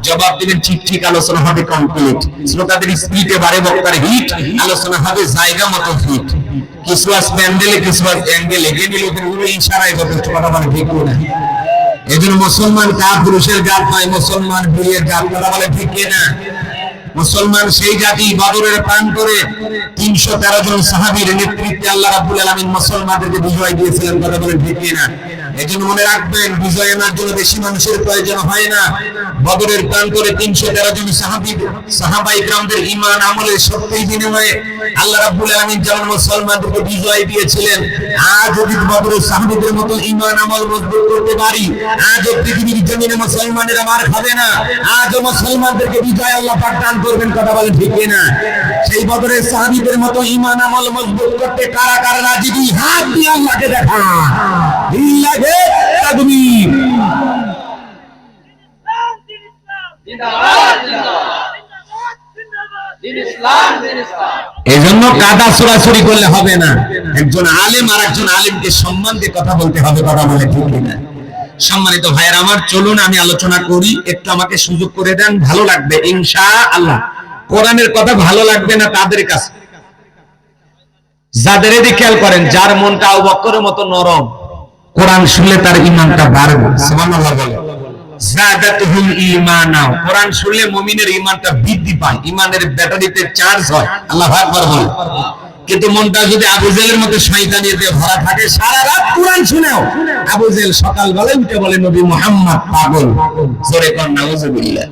জবাব দিবেন ঠিক ঠিক। আলোচনা হবে কমপ্লিট। শ্রোতাদের স্পিডে বাড়ে, বক্তার হিট, আলোচনা হবে জায়গা মতো হিট। কিছু আজ প্যান্ডেলে, কিছু আজ অ্যাঙ্গেলে, এগুলো ইশারায় যথেষ্ট। কথা বলে, ঠিক না? এই জন্য মুসলমান কাপুরুষের জাত নয়, মুসলমান বীরের জাত। কথা বলে, ঠিক না? মুসলমান সেই জাতি বদরের প্রান্তরে 313 জন সাহাবীর নেতৃত্বে আল্লাহ রাব্বুল আলামিন মুসলমানদেরকে বিজয় দিয়েছিলেন। কথা বলেন, ঠিক না? এজন্য মনে রাখবেন, বিজয় আনার জন্য বেশি মানুষের প্রয়োজন হয় না। বদরের প্রান্তরে 313 জন সাহাবায়ে কেরামদের ঈমান আমলের শক্তির বিনিময়ে আল্লাহ রাব্বুল আলামিন যেমন মুসলমানদেরকে বিজয় দিয়েছিলেন, আজ যদি বদরের সাহাবীদের মতো ঈমান আমল মজবুত করতে পারি, আজও পৃথিবীর জমিনে মুসলমানেরা মার খাবে না, আজও মুসলমানদেরকে বিজয় আল্লাহ পাক দান করবেন। কথা বলেন ঠিক কিনা? সেই বদরের সাহাবীদের মতো ঈমান আমল মজবুত করতে কারা কারা রাজি? দুই হাত দিয়ে আল্লাহকে দেখা লিল্লাহি তাকবীর। এই জন্য কাদা ছোড়াছুড়ি করলে হবে না। একজন আলেম আর একজন আলেমকে সম্মান দিয়ে কথা বলতে হবে। কথা বলে ঠিক কিনা? সম্মানিত ভাইয়ের আমার, চলুন আমি আলোচনা করি, একটু আমাকে সুযোগ করে দেন, ভালো লাগবে ইনশাআল্লাহ। কোরআনের কথা ভালো লাগবে না তাদের কাছে, যাদের এদিকে খেয়াল করেন, যার মনটা আবু বকরের মতো নরম, কোরআন শুনলে তার ঈমানটা বাড়বে। সুবহানাল্লাহ বলে যাদাতুহুম ঈমানা। কোরআন শুনলে মুমিনের ঈমানটা বৃদ্ধি পায়, ঈমানের ব্যাটারিতে চার্জ হয়। আল্লাহু আকবার বলে। কিন্তু মনটা যদি আবু জেহেলের মতো শয়তানিতে ভরা থাকে, সারা রাত কোরআন শুনেও আবু জেহেল সকালবেলায় উঠে বলে নবী মুহাম্মদ পাগল। জোরে কোন নাউজুবিল্লাহ।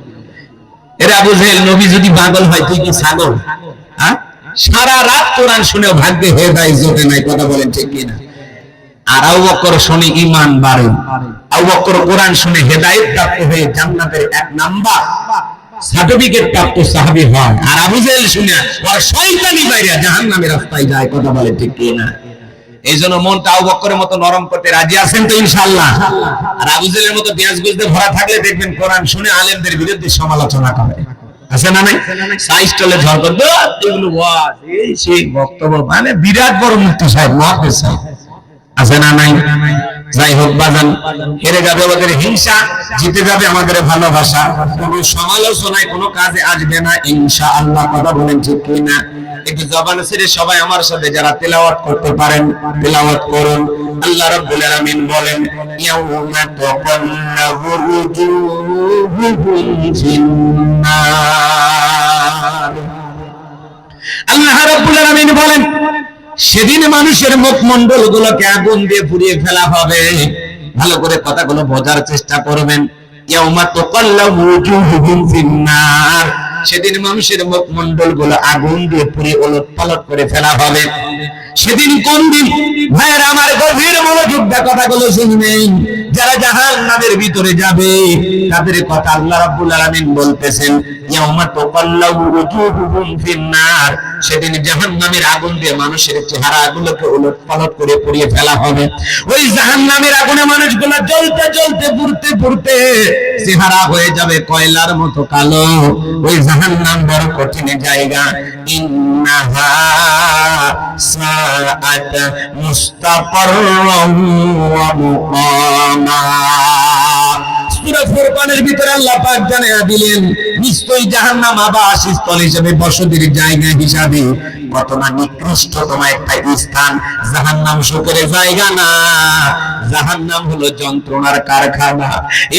এর আবু জেহেল, নবী যদি পাগল হয় তুই কি ছাগল? হ্যাঁ, সারা রাত কোরআন শুনেও ভাগ্যে হেদায়েত জোটে নাই। কথা বলেন ঠিক কিনা? আর আবু বকর শুনে ঈমান বাড়ে, আবু বকর কোরআন শুনে হেদায়েত প্রাপ্ত হয়ে জান্নাতের 1 নাম্বার সার্টিফিকেট প্রাপ্ত সাহাবী হয়। আর আবু জেহেল শুনে ওর শয়তানি বাইরে জাহান্নামের রাস্তায় যায়। কথা বলে ঠিক কিনা? এইজন্য মনটা আবু বকরের মতো নরম করতে রাজি আছেন তো ইনশাআল্লাহ? আর আবু জেহেলের মতো পেঁয়াজ গুজতে ভরা থাকলে দেখবেন কোরআন শুনে আলেমদের বিরুদ্ধে সমালোচনা করে। আছে না নাই? সাইস্টলে ঝড় করবে, এগুলো ওয়াজ এই সেই বক্তব্য, মানে বিরাট বড় মুফতি সাহেব, মুহাদ্দিস সাহেব। আছে না নাই? যাই হোক বাজান, হেরে যাবে আমাদের হিংসা, জিতে যাবে আমাদের ভালোবাসা। কোনো সমালোচনায় কোনো কাজে আসবে না ইনশাআল্লাহ। কথা বলেন ঠিক কিনা? একটু জবান ছেড়ে সবাই আমার সাথে যারা তেলাওয়াত করতে পারেন তেলাওয়াত করুন। আল্লাহ রাব্বুল আলামিন বলেন, ইয়াউমা তাকাল্লাবু উজুহুহুম ফিন্নার। আল্লাহ রাব্বুল আলামিন বলেন, সেদিন মানুষের মুখমণ্ডল গুলোকে আগুন দিয়ে পুড়িয়ে ফেলা হবে। ভালো করে কথাগুলো বোঝার চেষ্টা করবেন। ইয়াউমা তাকাল্লাবু উজুহুহুম ফিন্নার, সেদিন মানুষের মুখমণ্ডল গুলো আগুন দিয়ে পুড়িয়ে ওলটপালট করে ফেলা হবে। সেদিন কোন দিন? ভাইয়ের আমার, গভীর মনোযোগ দিয়ে কথাগুলো শুনবেন। যারা জাহান্নামের ভিতরে যাবে তাদের কথা আল্লাহ রাব্বুল আলামিন বলতেছেন, ইয়াউমা তাকাল্লাবু উজুহুহুম ফিন্নার, সেদিন জাহান্নামের আগুন দিয়ে মানুষের চেহারাগুলোকে ওলটপালট করে পুড়িয়ে ফেলা হবে। ওই জাহান্নামের আগুনে মানুষগুলো জ্বলতে জ্বলতে পুড়তে পুড়তে চেহারা হয়ে যাবে কয়লার মতো কালো। ওই জাহান্নাম বড় কঠিন জায়গা। ইন্নাহা সাআত মুস্তাকাররাম ওয়া মুকামা। সূরা ফুরকানের ভিতরে আল্লাহ পাক জানিয়ে দিলেন, নিশ্চয়ই জাহান্নাম আবাসস্থল হিসেবে, বসতির জায়গা হিসাবে কত না নিকৃষ্টতম একটা স্থান। জাহান্নাম সুখের জায়গা না, জাহান্নাম হলো যন্ত্রণার কারখানা।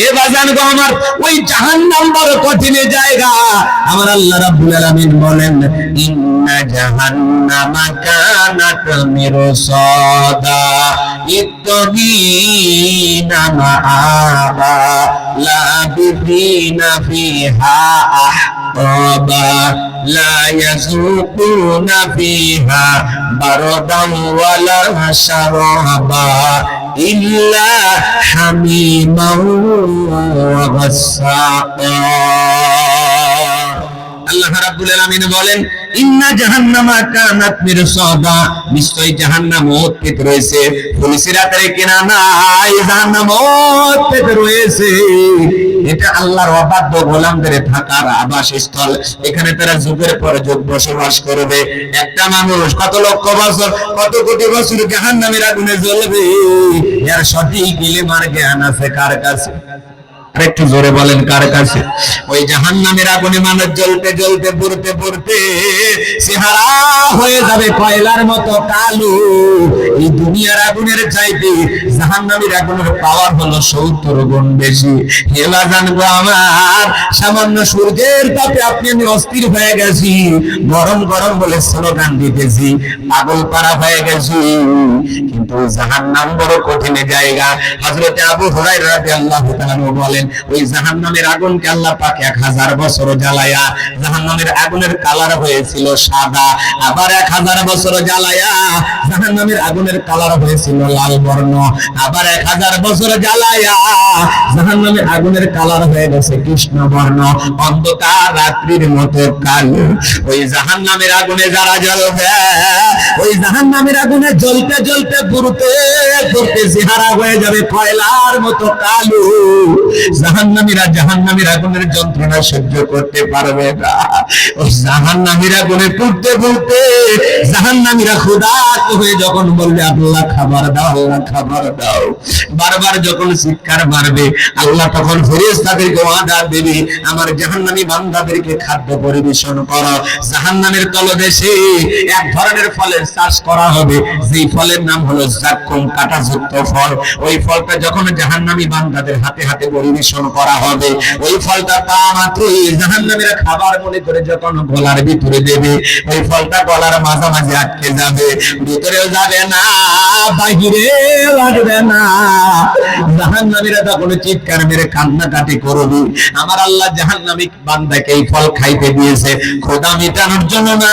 এ বাজান গো আমার, ওই জাহান্নাম বড় কঠিন জায়গা। আমার আল্লাহ রাব্বুল আলামিন বলেন, ইন্না জাহান্নামা কানাত মিরসাদা লিত্তাগীনা মাআবা লাবিথিনা ফিহা আহকাবা লা ইয়াযুকুনা ফিহা বারদান ওয়ালা শারাবা ইল্লা হামিমান ওয়া গাসসাকা। আল্লাহ রাব্বুল আলামিন বলেন, ইন্না জাহান্নামা কানাত মিরসাদা, নিশ্চয়ই জাহান্নাম ওতপেতে রয়েছে। ফুলসিরাতের কিনারায় জাহান্নাম ওতপেতে রয়েছে। এটা আল্লাহর অবাধ্য গোলামদের থাকার আবাসস্থল। এখানে তারা যুগের পর যুগ বসবাস করবে। একটা মানুষ কত লক্ষ বছর, কত কোটি বছর জাহান্নামের আগুনে জ্বলবে, এর সঠিক ইলমের জ্ঞান আছে কার কাছে? একটু জোরে বলেন, কার কাছে? ওই জাহান্নামের আগুনে মানুষ জ্বলতে জ্বলতে পুড়তে পুড়তে চেহারা হয়ে যাবে কয়লার মতো কালো। এই দুনিয়ার আগুনের চাইতে জাহান্নামের আগুনের পাওয়ার হলো 70 গুণ বেশি। হেলা জানবো আমার, সামান্য সূর্যের তাপে আপনি আমি অস্থির হয়ে গেছি, গরম গরম বলে স্লোগান দিতেছি, পাগল পাড়া হয়ে গেছি। কিন্তু জাহান্নাম বড় কঠিন জায়গা। হযরত আবু হুরায়রা রাদিয়াল্লাহু তাআলা বলেন, ওই জাহান্নামের আগুনকে আল্লাহ পাক 1000 বছর জ্বালায়া জাহান্নামের আগুনের কালার হয়েছিল সাদা, আবার 1000 বছর জ্বালায়া জাহান্নামের আগুনের কালার হয়েছিল লাল বর্ণ, আবার 1000 বছর জ্বালায়া জাহান্নামের আগুনের কালার হয়ে গেছে কৃষ্ণ বর্ণ, অন্ধকার রাত্রির মতো কালো। ওই জাহান্নামের আগুনে যারা জ্বলবে, ওই জাহান্নামের আগুনে জ্বলতে জ্বলতে পুরতে পুরতে চেহারা হয়ে যাবে কয়লার মতো কালো। জাহান্নামীরা আগুনের যন্ত্রণা সহ্য করতে পারবে না। ওই জাহান্নামীর আগুনে পুরতে পুরতে জাহান্নামীরা ক্ষুধার্ত হয়ে যখন বলবে আল্লাহ খাবার দাও, আল্লাহ খাবার দাও, বারবার যখন চিৎকার মারবে, আল্লাহ তখন ফেরেশতাদেরকে ওয়াদা দেবে, আমার জাহান্নামী বান্দাদেরকে খাদ্য পরিবেশন করো। জাহান্নামের তলদেশে এক ধরনের ফলের চাষ করা হবে, যেই ফলের নাম হলো জাক্কুম, কাঁটাযুক্ত ফল। ওই ফলটা যখন জাহান্নামী বান্দাদের হাতে হাতে পরিবেশন করা হবে, ওই ফলটা পাওয়া মাত্রই জাহান্নামীরা খাবার মনে করে যখন গলার ভিতরে দেবে, ওই ফলটা গলার মাঝামাঝি আটকে যাবে, ভিতরেও যাবে না, বাহিরেও আসবে না। জাহান্নামীরা তখন চিৎকার মেরে কান্নাকাটি করবে। আমার আল্লাহ জাহান্নামী বান্দাকে এই ফল খাইতে দিয়েছে ক্ষুধা মেটানোর জন্য না,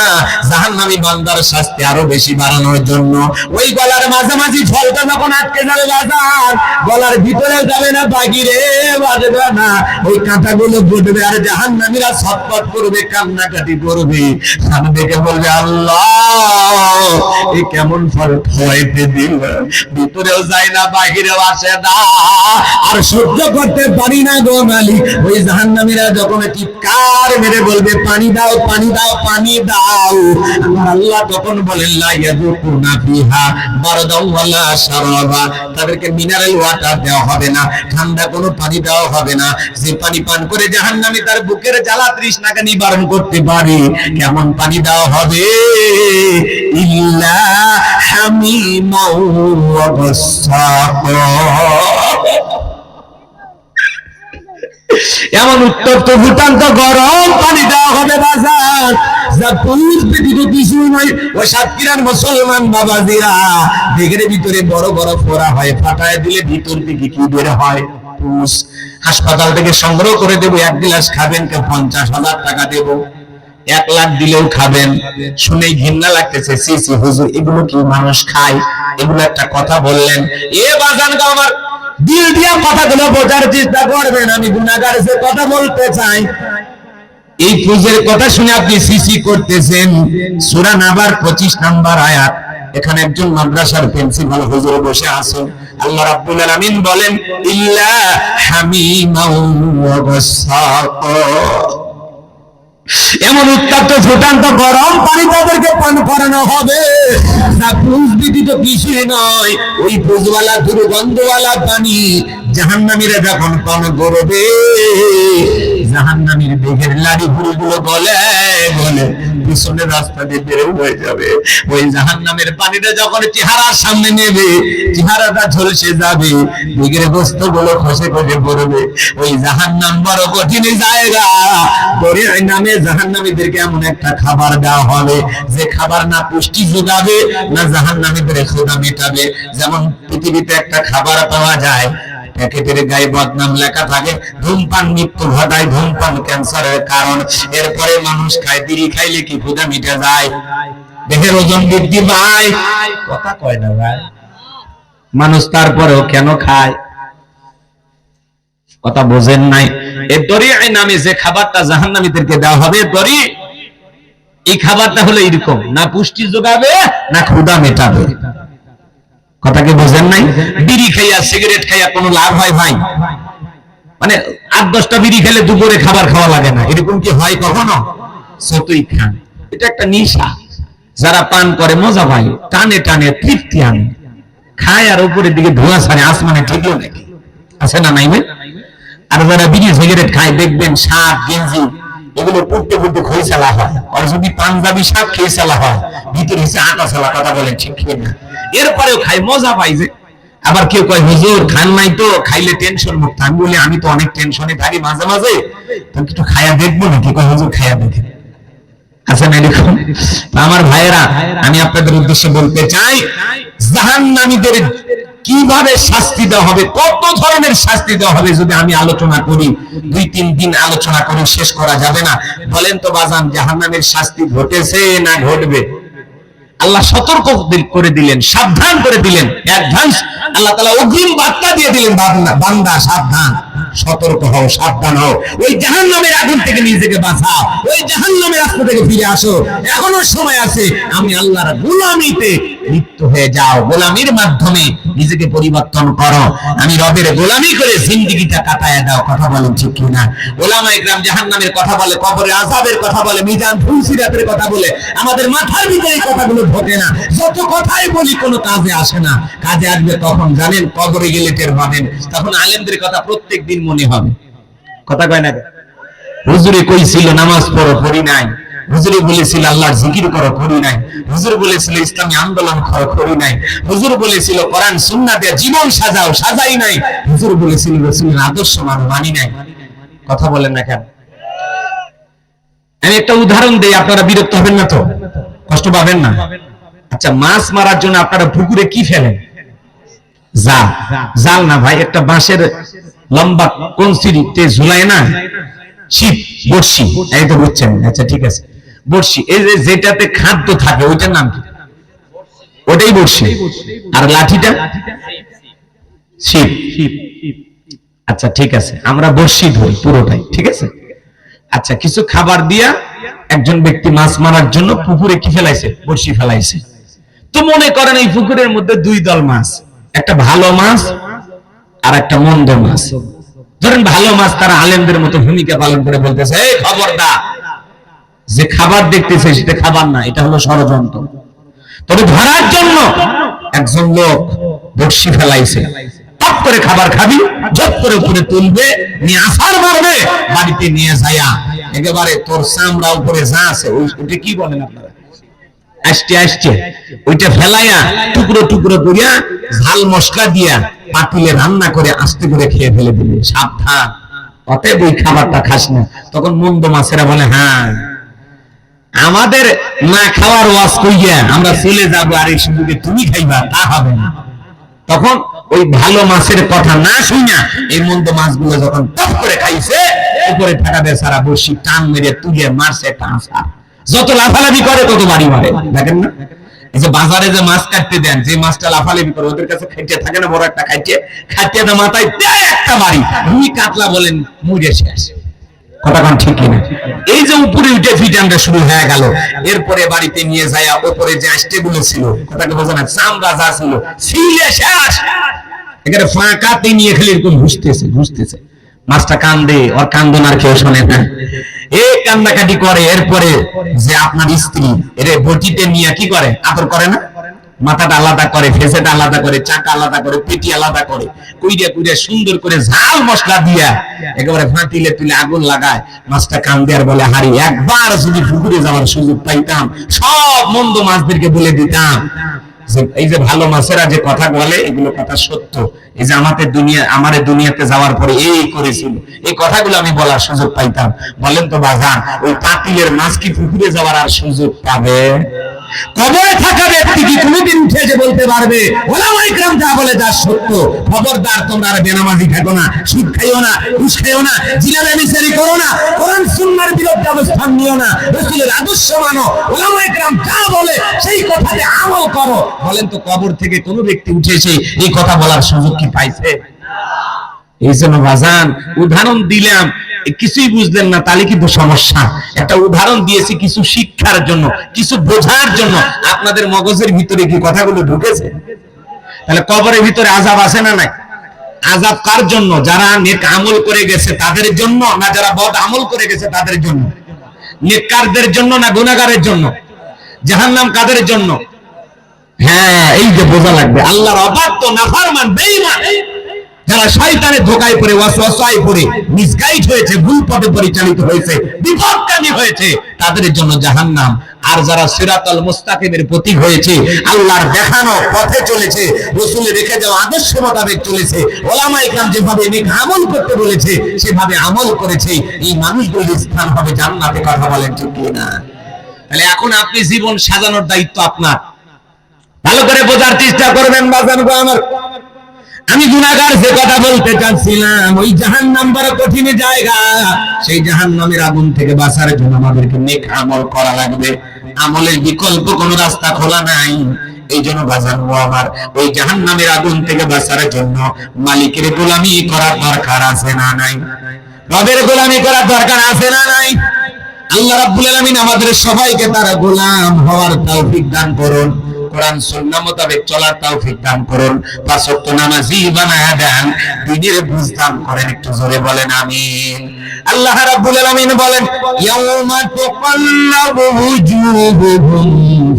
জাহান্নামী বান্দার শাস্তি আরো বেশি বাড়ানোর জন্য। ওই গলার মাঝামাঝি ফলটা যখন আটকে যাবে বাজার, গলার ভিতরে যাবে না, বাহিরে বাজবে না, ওই কাঁটাগুলো ফুটবে আর জাহান্নামীরা ছটফট করবে, কান্নাকাটি করবে, সামনে দেখে বলবে আল্লাহ এই কেমন ফল খাওয়াইতে দিল, ভিতরেও যায় না, বাহিরেও আসে না, আর সহ্য করতে পারি না গো মালিক। ওই জাহান্নামীরা যখন চিৎকার মেরে বলবে পানি দাও, পানি দাও, পানি দাও, আমার আল্লাহ তখন বলেন লা ইয়াযুকুনা ফিহা বারদাও ওয়ালা শারাবা, তাদেরকে মিনারেল ওয়াটার দেওয়া হবে না, ঠান্ডা কোনো পানি দেওয়া হবে না। যে পানি পান করে জাহান্নামী তার বুকের জ্বালা তৃষ্ণাকে নিবারণ করতে পারে, কেমন পানি দেওয়া হবে? ইল্লা হামিমাও ওয়া গাসসাকা, এমন উত্তপ্ত ফুটান্ত গরম পানি দেওয়া হবে বাজার, যা পুরুষ ব্যতীত কিছু নয়। ও সাতক্ষীরার মুসলমান বাবাজিরা, দেখের ভিতরে বড় বড় ফোড়া হয়, ফাটায় দিলে ভিতর থেকে কি বের হয়? পুষ। হাসপাতাল থেকে সংগ্রহ করে দেবো, 1 গ্লাস খাবেন, কে 50,000 টাকা দেবো, 1 লাখ দিলেও খাবেন। শুনেই ঘৃণা লাগতেছে, সি সি হুজুর এগুলো কি মানুষ খায়? এগুলো একটা কথা বললেন। এ বাজান গো, আমার দিল দিয়া কথাগুলো বোঝার চেষ্টা করবেন, আমি গুনাহগার সে কথা বলতে চাই। এই পূজের কথা শুনে আপনি সিসি করতেছেন। সূরা নাবার 25 নম্বর আয়াত, এখানে একজন মাদ্রাসার প্রিন্সিপাল হুজুর বসে আছেন। আল্লাহ রাব্বুল আলামিন বলেন ইল্লা হামিমাও ওয়া গাসসাকা, এমন উত্তপ্ত ফুটান্ত গরম পানি তাদেরকে পান করানো হবে, যা পুষ ব্যতীত কিছুই নয়। ওই পুষওয়ালা দুর্গন্ধওয়ালা পানি জাহান্নামীরা যখন পান করবে, জাহান্নামীর বেগের লাড়ি গুলো গলে গলে পিছনের রাস্তা দিয়ে বের হয়ে যাবে। ওই জাহান্নামের পানিটা যখন চেহারার সামনে নেবে, চেহারাটা ঝলসে যাবে, বেগের গোস্তগুলো খসে খসে পড়বে। ওই জাহান্নাম বড় কঠিন জায়গা। দরিয়া নামে জাহান্নামীদেরকে এমন একটা খাবার দেওয়া হবে, যে খাবার না পুষ্টি যোগাবে না জাহান্নামীদের ক্ষুধা মেটাবে। যেমন পৃথিবীতে একটা খাবার পাওয়া যায়, প্যাকেটের গায়ে বদনাম লেখা থাকে, ধূমপান মৃত্যু ঘটায়, ধূমপান ক্যান্সারের কারণ। এরপরে মানুষ খায়, বিড়ি খাইলে কি ক্ষুধা মিটে যায়? দেহের ওজন বৃদ্ধি পায়, কথা কয় না ভাই মানুষ, তারপরেও কেন খায়? কথা বোঝেন নাই? এই দরিয়া নামে যে খাবারটা জাহান্নামীদেরকে দেওয়া হবে, দরি, এই খাবারটা হলো এরকম, না পুষ্টি যোগাবে না ক্ষুধা মেটাবে। কথা কি বোঝেন নাই? বিড়ি খাইয়া সিগারেট খাইয়া কোনো লাভ হয় ভাই? মানে 8-10টা বিড়ি খেলে দুপুরে খাবার খাওয়া লাগে না, এরকম কি হয় কখনো? যতই খান, এটা একটা নেশা। যারা পান করে মজা পায়, টানে টানে তৃপ্তি আনে, খায় আর উপরের দিকে ধোঁয়া ছাড়ে, আসমানে ঠিকলো নাকি আছে না নাই? আর যারা বিড়ি সিগারেট খায় দেখবেন শার্ট গেঞ্জি এগুলো পড়তে পড়তে খই চালা হয়, আর যদি পাঞ্জাবি শার্ট খেয়ে চালা হয়, ভিতরে হচ্ছে আটা চালা। কথা বলেন ঠিক না? এরপরেও খাই, মজা পাই যে। আবার কেউ কয় হুজুর খান নাই তো, খাইলে টেনশন মুক্ত। আমি বলি আমি তো অনেক টেনশনে থাকি মাঝে মাঝে, তো একটু খায়া দেখবো নাকি? কয় হুজুর খায়া দেখেন। আচ্ছা না এরকম? আমার ভাইয়েরা, আমি আপনাদের উদ্দেশ্যে বলতে চাই, জাহান্নামীদের কিভাবে শাস্তি দেওয়া হবে, কত ধরনের শাস্তি দেওয়া হবে যদি আমি আলোচনা করি, 2-3 দিন আলোচনা করে শেষ করা যাবে না। বলেন তো বাজান, জাহান্নামের শাস্তি ঘটেছে না ঘটবে? আল্লাহ সতর্ক করে দিলেন, সাবধান করে দিলেন, অ্যাডভান্স আল্লাহ তাআলা অগ্রিম বার্তা দিয়ে দিলেন, বান্দা সাবধান, সতর্ক হও, সাবধান হও, ওই জাহান্নামের আগুন থেকে নিজেকে বাঁচাও, ওই জাহান্নামের রাস্তা থেকে ফিরে আসো, এখনো সময় আছে। আমি আল্লাহর গোলামিতে লিপ্ত হয়ে যাও, গোলামির মাধ্যমে নিজেকে পরিবর্তন করো, আমি রবের গোলামি করে জিন্দেগিটা কাটায় দাও। কথা বলেন ঠিক কি না? ওলামায়ে কেরাম জাহান্নামের কথা বলে, কবরের আযাবের কথা বলে, মিজান ফুলসিরাতের কথা বলে, আমাদের মাথার ভিতরে এই কথাগুলো ঢোকে না। যত কথাই বলি কোনো কাজে আসে না। কাজে আসবে তখন জানেন, কবরে গেলে টের পাবেন, তখন আলেমদের কথা প্রত্যেকদিন মনে হবে। কথা কয় না? হুজুরে কইছিল নামাজ পড়ো, পড়ি নাই। হুজুরে বলেছিল আল্লাহর জিকির করো, করি নাই। হুজুর বলেছিল ইসলামী আন্দোলন করো, করি নাই। হুজুর বলেছিল কোরআন সুন্নাহ দিয়ে জীবন সাজাও, সাজাই নাই। হুজুর বলেছিল রাসূলের আদর্শ মানি নাই। কথা বলেন না কেন? আমি একটা উদাহরণ দেই, আপনারা বিরক্ত হবেন না তো, কষ্ট পাবেন না? আচ্ছা, মাছ মারার জন্য আপনারা পুকুরে কি ফেলেন? জাল। জাল না ভাই, একটা বাঁশের লম্বা কঞ্চিতে ঝুলায় না ছিপ, বড়শি। এই তো বুঝছেন? আচ্ছা ঠিক আছে, বড়শি। এই যে যেটাতে খাদ্য থাকে ওইটার নাম কি? ওটাই বড়শি। আর লাঠিটা ছিপ। আচ্ছা ঠিক আছে, আমরা বড়শি ধরি পুরোটাই, ঠিক আছে। আচ্ছা, কিছু খাবার দিয়া একজন ব্যক্তি মাছ মারার জন্য পুকুরে কি ফেলাইছে? বড়শি ফেলাইছে। তো মনে করেন এই পুকুরের মধ্যে 2 দল মাছ, একটা ভালো মাছ আর একটা মন্দ মাছ। ধরেন ভালো মাছ তারা আলেমদের মতো ভূমিকা পালন করে বলতেছে, এই খবরদার, যে খাবার দেখতেছে সেটা খাবার না, এটা হলো ষড়যন্ত্র। তবে ধরার জন্য একজন লোক বড়শি ফেলাইছে, টপ করে খাবার খাবি, জট করে উপরে তুলবে, নিয়ে আসার মারবে, বাড়িতে নিয়ে যায়া একেবারে তোর চামড়া উপরে যা আছে ওইটা কি বলেন আপনারা, আস্তে আস্তে ওইটা ফেলাইয়া টুকরো টুকরো করিয়া ঝাল মশলা দিয়া পাতিলে রান্না করে আস্তে করে খেয়ে ফেলে দিবে। সাবধান, অতএব ওই খাবারটা খাস না। তখন মন্দ মাছেরা বলে, হ্যাঁ আমাদের না খাওয়ার ওয়াজ কইয়া আমরা চলে যাবো, আর এই সুযোগে তুমি খাইবা, তা হবে না। তখন ওই ভালো মাছের কথা না শুইনা এই মন্দ মাছগুলো যখন টপ করে খাইছে, উপরে থাকা বেচারা বসি টান মেরে তুলে মারছে একটা আসার। যত লাফালাফি করে তত বাড়ি মারে, দেখেন না? এই যে বাজারে যে মাছ কাটতে দেন, যে মাছটা লাফালাফি করে ওদের কাছে খাইতে থাকে না, বড় একটা খাইতে না মাথায় দেয় একটা বাড়ি, রুই কাতলা বলেন মুড়ে শেষ। কথা কোন ঠিক কিনা? এই যে উপরে উঠে ফিটানটা শুরু হয়ে গেল, এরপরে বাড়িতে নিয়ে যায় উপরে যে আষ্টেগুলো ছিল, কথাটা বোঝা না, চামড়া যা ছিল ছিলে শেষ। এখানে ফাঁকাতে নিয়ে খেলে এরকম ঘুষতেছে। মাছটা কান্দে, ওর কান্দনার কেউ শোনে না, এই কান্দাকাটি করে। এরপরে যে আপনার স্ত্রী এর বটিতে নিয়ে কি করে, আদর করে না, মাথাটা আলাদা করে, ফেসেটা আলাদা করে, চাকা আলাদা করে, পেটি আলাদা করে, কুইড়ে সুন্দর করে ঝাল মশলা দিয়া একেবারে ফাঁতিলে তুলে আগুন লাগায়। মাছটা কান্দে আর বলে, হারি একবার যদি পুকুরে যাওয়ার সুযোগ পাইতাম সব মন্দ মাছদেরকে বলে দিতাম। এই যে ভালো মাছেরা যে কথা বলে এগুলো কথা সত্য। এই যে আমাদের দুনিয়াতে যাওয়ার পরে এই করেছিল, এই কথাগুলো আমি বলার সুযোগ পাইতাম। বলেন তো বাজান, ওই পাতিলের মাছ কি পুকুরে যাওয়ার আর সুযোগ পাবে? কবরে থাকা ব্যক্তি কি কোনোদিন উঠে যে বলতে পারবে ওলামায়ে কেরাম যা বলে তা সত্য? খবরদার, তোমরা আর বেনামাজি থাকো না, সুদ খাইও না, ঘুষ খাইও না, জিনা ব্যভিচারী করো না, কোরআন সুন্নাহর বিরুদ্ধে অবস্থান নিও না, রাসূলের আদর্শ মানো, ওলামায়ে কেরাম যা বলে সেই কথাতে আমল করো। বলেন তো, কবর থেকে কোন ব্যক্তি উঠে এসে এই কথা বলার সুযোগ কি পাইছে? এই জন্য বাজান উদাহরণ দিলাম, কিছুই বুঝলেন না তাহলে কিন্তু সমস্যা। একটা উদাহরণ দিয়েছি কিছু শিক্ষার জন্য, কিছু বোঝার জন্য। আপনাদের মগজের ভিতরে কি কথাগুলো ঢুকেছে? তাহলে কবরের ভিতরে আযাব আছে না নাই? আযাব কার জন্য? যারা নেক আমল করে গেছে তাদের জন্য, না যারা বদ আমল করে গেছে তাদের জন্য? নেককারদের জন্য না গুনাহগারের জন্য? জাহান্নাম কাদের জন্য? হ্যাঁ, এই যে বোঝা লাগবে, আল্লাহর অবাধ্য নাফরমান বেঈমান যারা শয়তানের ধোঁকায় পড়ে, ওয়াসওয়াসায় পড়ে মিসগাইড হয়েছে, ভুল পথে পরিচালিত হয়েছে, বিপথগামী হয়েছে, তাদের জন্য জাহান্নাম। আর যারা সিরাতাল মুস্তাকিমের প্রতীক হয়েছে, আল্লাহর দেখানো পথে চলেছে, রাসূলের রেখে যাওয়া আদর্শ মোতাবেক চলেছে, ওলামায়ে কেরাম যেভাবে নেক আমল করতে বলেছে সেভাবে আমল করেছে, এই মানুষগুলোর স্থান হবে জান্নাতে। কথা বলেন ঠিক কি না? তাহলে এখন আপনি জীবন সাজানোর দায়িত্ব আপনার। ভালো করে বোঝার চেষ্টা করবেন বাজান গো আমার। আমি গুনাহগার যে কথা বলতে চাচ্ছিলাম, ওই জাহান্নাম বড় কঠিন জায়গা। সেই জাহান্নামের আগুন থেকে বাঁচার জন্য আমাদেরকে নেক আমল করা লাগবে। আমলের বিকল্প কোনো রাস্তা খোলা নাই। এই জন্য বাজানো আমার ওই জাহান্নামের আগুন থেকে বাঁচার জন্য মালিকের গোলামি করার দরকার আছে না নাই? রবের গোলামি করার দরকার আছে না নাই? আল্লাহ রাব্বুল আলামিন আমাদের সবাইকে তার গোলাম হওয়ার তৌফিক দান করুন। কোরআন সুন্নাহ মোতাবেক চলার তৌফিক দান করুন। পাঁচ ওয়াক্ত নামাজি বানায়া দেন, দ্বীনের বুঝ দান করেন। একটু জোরে বলেন আমিন। আল্লাহ রাব্বুল আলামিন বলেন, ইয়াউমা তুকাল্লাবু ওয়ুজুহুহুম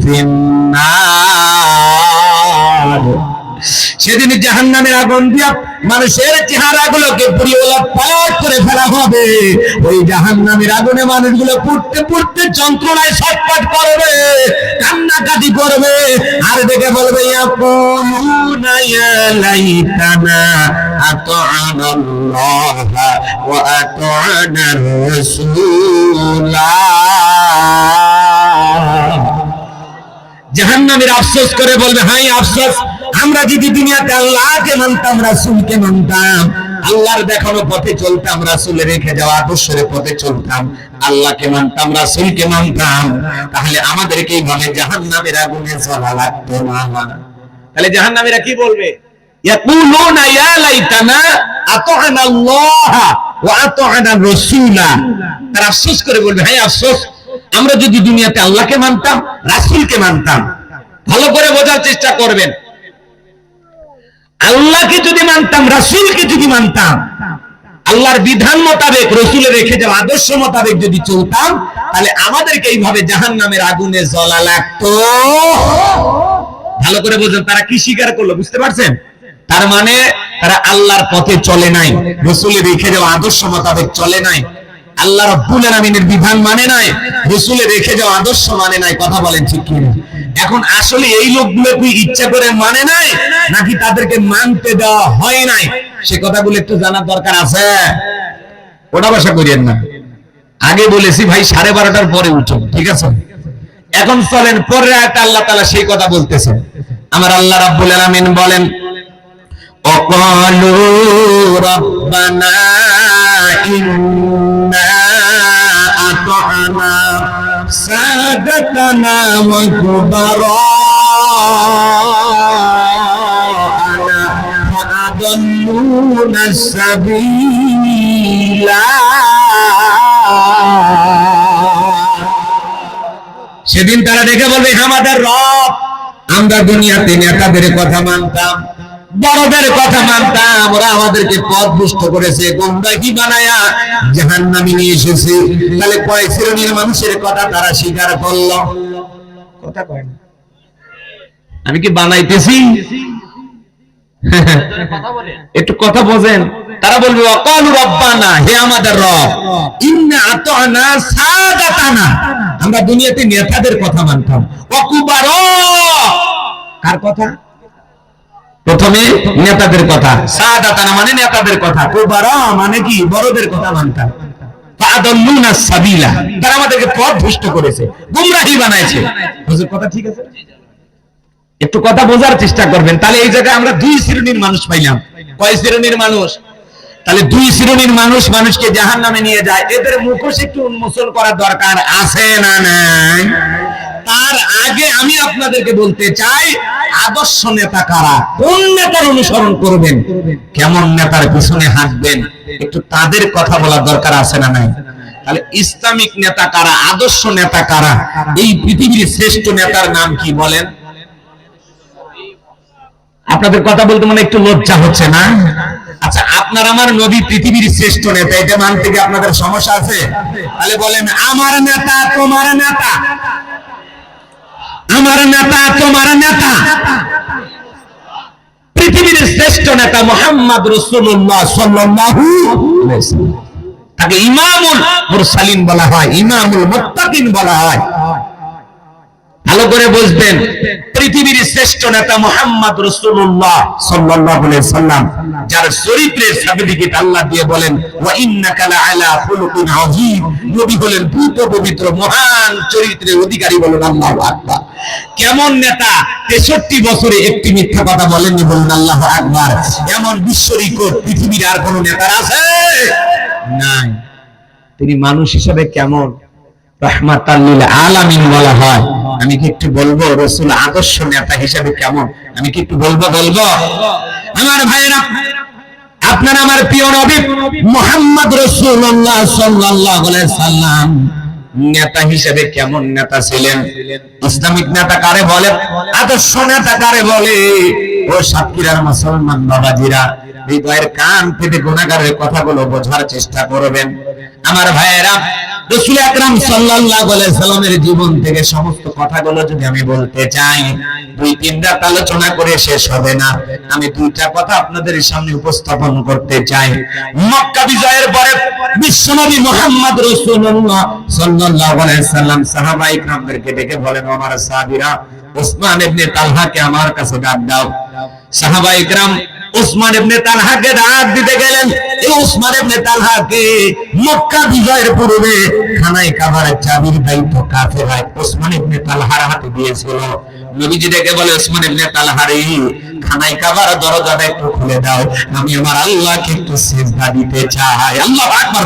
ফিন্নার। সেদিন জাহান্নামের আগুন দিয়া মানুষের চেহারাগুলোকে পুড়িয়ে উলটপালট করে ফেলা হবে। ওই জাহান্নামের আগুনে মানুষগুলো পুড়তে পুড়তে যন্ত্রণায় ছটফট করবে, কান্নাকাটি করবে, আর দেখে বলবে ইয়াকুলুনা ইয়া লাইতানা আতা'নাল্লাহ ওয়া আতা'নার রাসূলা। জাহান্নামীর আফসোস করে বলবে, হাই আফসোস, আমরা যদি দুনিয়াতে আল্লাহকে মানতাম, রাসূলকে মানতাম, আল্লাহর দেখানো পথে চলতাম, রাসূলের রেখে যাওয়া আদর্শের পথে চলতাম, আল্লাহকে মানতাম, রাসূলকে মানতাম, তাহলে আমাদেরকে এইভাবে জাহান্নামের আগুনে জ্বলা লাগতো না। তাহলে জাহান্নামীরা কি বলবে? ইয়াকুলুনা ইয়া লাইতানা আতা'নাল্লাহ ওয়া আতা'নার রাসূলা। তারা আফসোস করে বলবে, হাই আফসোস, আমরা যদি দুনিয়াতে আল্লাহকে মানতাম, রাসূলকে মানতাম। ভালো করে বোঝার চেষ্টা করবেন, আল্লাহকে যদি মানতাম, রাসূলকে যদি মানতাম, আল্লাহর বিধান মোতাবেক, রাসূলের রেখে যাওয়া আদর্শ মোতাবেক যদি চলতাম, তাহলে আমাদেরকে এইভাবে জাহান্নামের আগুনে জ্বলা লাগতো। ভালো করে বোঝেন, তারা কি স্বীকার করলো, বুঝতে পারছেন? তার মানে তারা আল্লাহর পথে চলে নাই, রাসূলের রেখে যাওয়া আদর্শ মোতাবেক চলে নাই, আল্লাহ রাব্বুল আলামিনের বিধান মানে নাই, রাসূলের রেখে যাওয়া আদর্শ মানে নাই। কথা বলেন ঠিক কি না? এখন আসলে এই লোকগুলো কি ইচ্ছা করে মানে নাই, নাকি তাদেরকে মানতে দেওয়া হয় নাই, সে কথাগুলো একটু জানার দরকার আছে। ওটা ভাষা করিয়েন না। আগে বলেছি ভাই 12:30টার পরে উঠুন, ঠিক আছে? এখন চলেন পরের আয়াতে আল্লাহ তাআলা সেই কথা বলতেছেন। আমার আল্লাহ রাব্বুল আলামিন বলেন, ওয়াকালু রাব্বানা ইন্না আতা'না সাদাতানা ওয়া কুবারা'না ফাআদাল্লুনা সাবিলা। সেদিন তারা দেখে বলবে, আমাদের রব, আমরা দুনিয়াতে নেতাদের কথা মানতাম, বড়দের কথা মানতাম, ওরা আমাদেরকে পথভ্রষ্ট করেছে, গোমরাহি বানায়া জাহান্নামে নিয়ে এসেছে। তাহলে কয় শ্রেণীর মানুষের কথা তারা স্বীকার করলো? কথা কয় না। আমি কি বানাইতেছি? একটু কথা বোঝেন। তারা বলবে, ওয়াকালু রাব্বানা, হে আমাদের রব, ইন্না আতা'না সাদাতানা, আমরা দুনিয়াতে নেতাদের কথা মানতাম, ওয়া কুবারা, কার কথা? প্রথমে নেতাদের কথা, সাদাতানা মানে নেতাদের কথা, কুবারা মানে কি? বড়দের কথা মানতাম। ফাআদাল্লুনা সাবিলা, তারা আমাদেরকে পথভ্রষ্ট করেছে, গোমরাহি বানাইছে। হুজুর কথা ঠিক আছে? একটু কথা বোঝার চেষ্টা করবেন। তাহলে এই জায়গায় আমরা দুই শ্রেণীর মানুষ পাইলাম। কয় শ্রেণীর মানুষ? তাহলে দুই শ্রেণীর মানুষ মানুষকে জাহান্নামে নিয়ে যায়। এদের মুখোশ একটু উন্মোচন করার দরকার আছে না নাই? তার আগে আমি আপনাদেরকে বলতে চাই, আদর্শ নেতা কারা, কোন নেতার অনুসরণ করবেন, কেমন নেতার পিছনে হাঁটবেন, একটু তাদের কথা বলার দরকার আছে না নাই? তাহলে ইসলামিক নেতা কারা, আদর্শ নেতা কারা, এই পৃথিবীর শ্রেষ্ঠ নেতার নাম কি বলেন? আপনাদের কথা বলতে মানে একটু লজ্জা হচ্ছে না? আচ্ছা, আপনার আমার নবী পৃথিবীর শ্রেষ্ঠ নেতা, এটা মানতে কি আপনাদের সমস্যা আছে? তাহলে বলেন, আমার নেতা তোমার নেতা, আমার নেতা তোমার নেতা, পৃথিবীর শ্রেষ্ঠ নেতা মুহাম্মদ রাসূলুল্লাহ সাল্লাল্লাহু আলাইহি ওয়াসাল্লাম। তাকে ইমামুল মুরসালিন বলা হয়, ইমামুল মুত্তাকিন বলা হয়। ভালো করে বুঝবেন, পৃথিবীর শ্রেষ্ঠ নেতা মুহাম্মদ রাসূলুল্লাহ সাল্লাল্লাহু আলাইহি সাল্লাম, যার চরিত্রের সার্টিফিকেট আল্লাহ দিয়ে বলেন ওয়া ইন্নাকা লাআলা খুলুকিন আযীম, নবী হলেন পূত পবিত্র মহান চরিত্রের অধিকারী, বলেন আল্লাহু আকবার। কেমন নেতা 63 বছরে একটি মিথ্যা কথা বলেননি, বলেন আল্লাহু আকবার। এমন বিশ্ব রেকর্ড পৃথিবীর আর কোন নেতার আছে? নাই। তিনি মানুষ হিসেবে কেমন? রাহমাতাল লিল আলামিন বলা হয়। আমি কি একটু বলবো রাসূল আদর্শ নেতা হিসেবে কেমন? আমি কি একটু বলবো? আমার ভাইয়েরা, আপনার আমার প্রিয় নবী মুহাম্মদ রাসূলুল্লাহ সাল্লাল্লাহু আলাইহি সাল্লাম নেতা হিসেবে কেমন নেতা ছিলেন? ইসলামিক নেতা কারে বলে? আদর্শ নেতা কারে বলে? ও সাতক্ষীরার মুসলমান বাবাজিরা, হৃদয়ের কান পেতে গুনাহগারের কথাগুলো বোঝার চেষ্টা করবেন। আমার ভাইয়েরা, রাসূল আকরাম সাল্লাল্লাহু আলাইহি সাল্লামের জীবন থেকে সমস্ত কথাগুলো যদি আমি বলতে চাই 2-3 রাত আলোচনা করে শেষ হবে না। আমি দুইটা কথা আপনাদের সামনে উপস্থাপন করতে চাই। মক্কা বিজয়ের পরে বিশ্বনবী মুহাম্মদ রাসূলুল্লাহ সাল্লাল্লাহু আলাইহি সাল্লাম সাহাবায়ে কিরামদেরকে ডেকে বলেন, আমার সাহাবীরা, উসমান ইবনে তালহাকে আমার কাছে ডাক দাও। সাহাবায়ে কিরাম উসমান ইবনে তালহাকে ডাক দিতে গেলেন। এই উসমান ইবনে তালহাকে মক্কা বিজয়ের পূর্বে খানায় কাবার চাবির দায়িত্ব কাফেররা উসমান ইবনে তালহার হাতে দিয়েছিল। নবীজি ডেকে বলে, উসমান ইবনে তালহা রে, খানায় কাবার দরজাটা একটু খুলে দাও, আমি আমার আল্লাহকে একটু সিজদা দিতে চাই। আল্লাহু আকবার।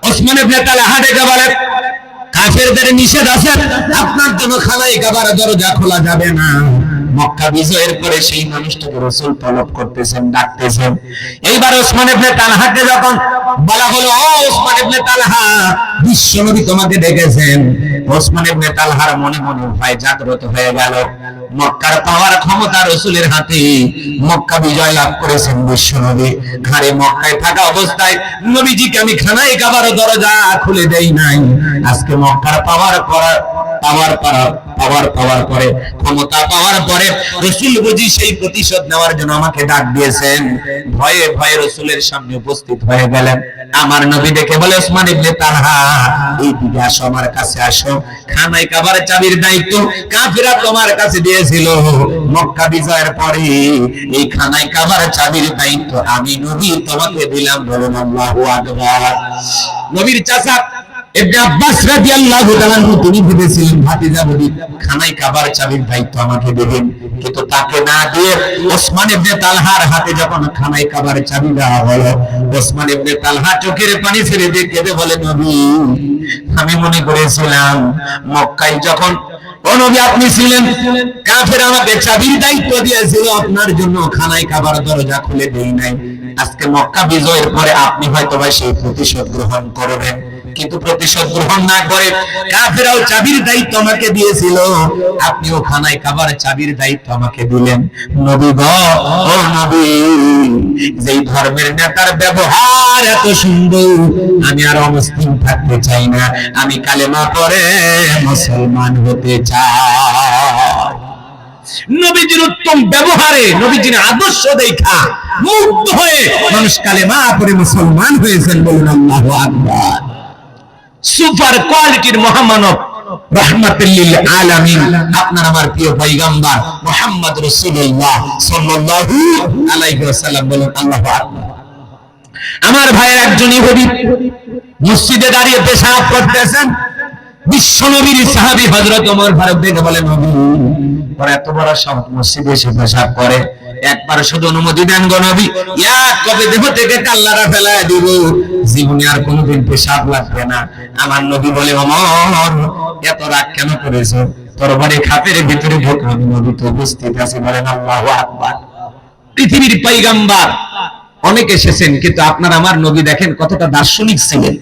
উসমান ইবনে তালহা ডেকে বলে, কাফেরদের নিষেধ আছে, আপনার জন্য খানায় কাবার দরজা খোলা যাবে না। মক্কা বিজয়ের পরে সেই মানুষটাকে রাসূল তলব করতেছেন, ডাকতেছেন। এইবার ওসমান ইবনে তালহাকে যখন বলা হলো, ও ওসমান ইবনে তালহা, বিশ্বনবী তোমাকে ডেকেছেন। ওসমান ইবনে তালহার মনে মনে ভয় জাগ্রত হয়ে গেল। মক্কার পাওয়ার ক্ষমতা রাসূলের হাতে। মক্কা বিজয় লাভ করেছেন বিশ্বনবী। ঘরে মক্কায় থাকা অবস্থায় নবীজিকে আমি খানায় কাবার দরজা খুলে দেই নাই। আজকে মক্কার পাওয়ার পরে ক্ষমতা পাওয়ার পরে রাসূল বুঝি সেই প্রতিশোধ নেওয়ার জন্য আমাকে ডাক দিয়েছেন। ভয়ে ভয়ে রাসূলের সামনে উপস্থিত হয়ে গেলেন। আমার নবী দেখে বলে, ওসমান ইবনে তালহা, এইদিকে আসো, আমার কাছে আসো। খানায় কাবার চাবির দায়িত্ব কাফেররা তোমার কাছে দিয়েছিল। মক্কা বিজয়ের পরে এই খানায় কাবার চাবির দায়িত্ব আমি নবী তোমাকে দিলাম। বলুন আল্লাহু আকবার। নবীর চাচা ইবনে আব্বাস রাদিয়াল্লাহু তাআলা তিনি ভেবেছিলেন ভাতিজা বলি খানায় কাবার চাবির দায়িত্ব আমাকে দেবেন, কিন্তু তাকে না দিয়ে ওসমান ইবনে তালহার হাতে যখন খানায় কাবার চাবি দেওয়া হলো, ওসমান ইবনে তালহা চোখের পানি ছেড়ে দিয়ে কেঁদে বলে, নবী, আমি মনে করেছিলাম মক্কায় যখন ও নবী আপনি ছিলেন, কাফের আমাকে চাবির দায়িত্ব দিয়েছিল, আপনার জন্য খানায় কাবার দরজা খুলে দেই নাই। আজকে মক্কা বিজয়ের পরে আপনি হয়তো ভাই সেই প্রতিশোধ গ্রহণ করবেন, কিন্তু প্রতিশোধ গ্রহণ না করে কাফেররাও চাবির দায়িত্ব আমাকে দিয়েছিল, আপনিও খানায় কাবার চাবির দায়িত্ব আমাকে দিলেন। নবী গো, ও নবী, যেই ধর্মের নেতার ব্যবহার এত সুন্দর, আমি আর অমুসলিম থাকতে চাই না, আমি কালেমা পড়ে মুসলমান হতে চাই। নবীজির উত্তম ব্যবহারে, নবীজির আদর্শ দেখা মুগ্ধ হয়ে মানুষ কালেমা পড়ে মুসলমান হয়েছেন। বলুন আল্লাহু আকবার। সুপার কোয়ালিটির মহামানব রাহমাতুল লিল আলামিন আপনার আমার প্রিয় পয়গম্বর মুহাম্মদ রাসূলুল্লাহ সাল্লাল্লাহু আলাইহি ওয়াসাল্লাম। বলুন আল্লাহু আকবার। আমার ভাইয়ের একজন ইহুদি মসজিদে দাঁড়িয়ে পেশাব করতেছেন। বিশ্বনবীর সাহাবী হযরত ওমর ফারুক দেখে বলেন, নবী, ওরা এত বড় সব মসজিদে এসে পেশাব করে, একবার শুধু অনুমতি দেন গো নবী, এক কবে দেহ থেকে কাল্লারা ফেলায় দিব, জীবনে আর কোনোদিন পেশাব লাগবে না। আমার নবী বলে, ওমর, এত রাগ কেন করেছো? তোর বাড়ি খাপের ভিতরে ঢোক, আমি নবী তো উপস্থিত আছি। বলেন আল্লাহু আকবার। পৃথিবীর পয়গম্বর অনেক এসেছেন, কিন্তু আপনার আমার নবী দেখেন কতটা দার্শনিক ছিলেন,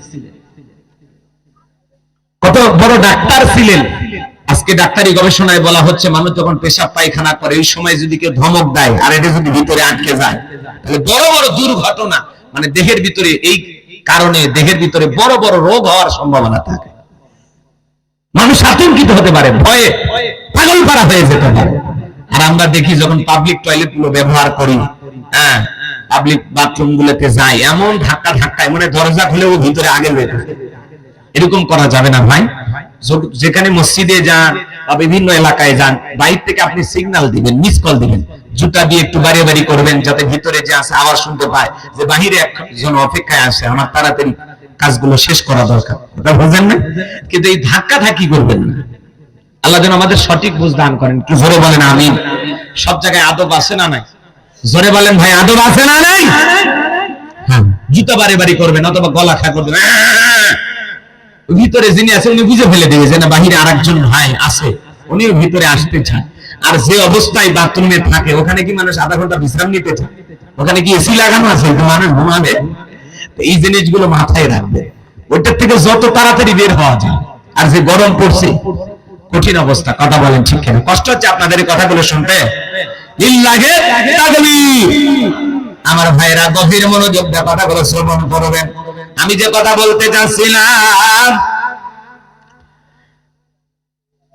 কত বড় ডাক্তার ছিলেন। আজকে ডাক্তারি গবেষণায় বলা হচ্ছে, মানুষ যখন পেশাব পায়খানা করে ওই সময় যদি কেউ ধমক দেয় আর এটা যদি ভিতরে আটকে যায়, তাহলে বড় বড় দুর্ঘটনা, মানে দেহের ভিতরে, এই কারণে দেহের ভিতরে বড় বড় রোগ হওয়ার সম্ভাবনা থাকে। মানুষ আতঙ্কিত হতে পারে, ভয়ে পাগল পারা হয়ে যেতে পারে। আর আমরা দেখি যখন পাবলিক টয়লেট গুলো ব্যবহার করি, হ্যাঁ, পাবলিক বাথরুম গুলোতে যাই, এমন ধাক্কা ধাক্কায় মানে দরজা খুলেও ভিতরে আগে বের। এরকম করা যাবে না ভাই। যেখানে মসজিদে যান, বা বিভিন্ন এলাকায় যান, বাইরে থেকে আপনি সিগন্যাল দিবেন, মিস কল দিবেন, জুতা দিয়ে একটু বাড়ি বাড়ি করবেন, যাতে ভিতরে যে আছে আওয়াজ শুনতে পায় যে বাহিরে একজন অপেক্ষায় আছে, আমার তাড়াতাড়ি কাজগুলো শেষ করা দরকার। ওটা বুঝেন না? কিন্তু এই ধাক্কা ধাক্কি করবেন না। আল্লাহ যেন আমাদের সঠিক বুঝ দান করেন। কি জোরে বলেন আমিন। সব জায়গায় আদব আছে না নাই? জোরে বলেন ভাই, আদব আছে না নাই? হ্যাঁ, জুতা বাড়ি বাড়ি করবেন অথবা গলা খা করবেন, ভিতরে যিনি আছে উনি বুঝে ফেলে দেবে যে না বাহিরে আরেকজন ভাই আছে, উনিও ভিতরে আসতে চায়। আর যে অবস্থায় বাথরুমে থাকে ওখানে কি মানুষ আধা ঘন্টা বিশ্রাম নিতে চায়? ওখানে কি এসি লাগানো আছে মানুষ ঘুমাবে? এই জিনিসগুলো মাথায় রাখবে, ওইটার থেকে যত তাড়াতাড়ি বের হওয়া যায়। আর যে গরম পড়ছে, কঠিন অবস্থা, কথা বলেন ঠিক কিনা? কষ্ট হচ্ছে আপনাদের এই কথাগুলো শুনতে? লিল্লাহে তাকবীর। আমার ভাইরা গভীর মনোযোগ দিয়ে কথাগুলো শ্রবণ করবেন। আমি যে কথা বলতে চাচ্ছিলাম,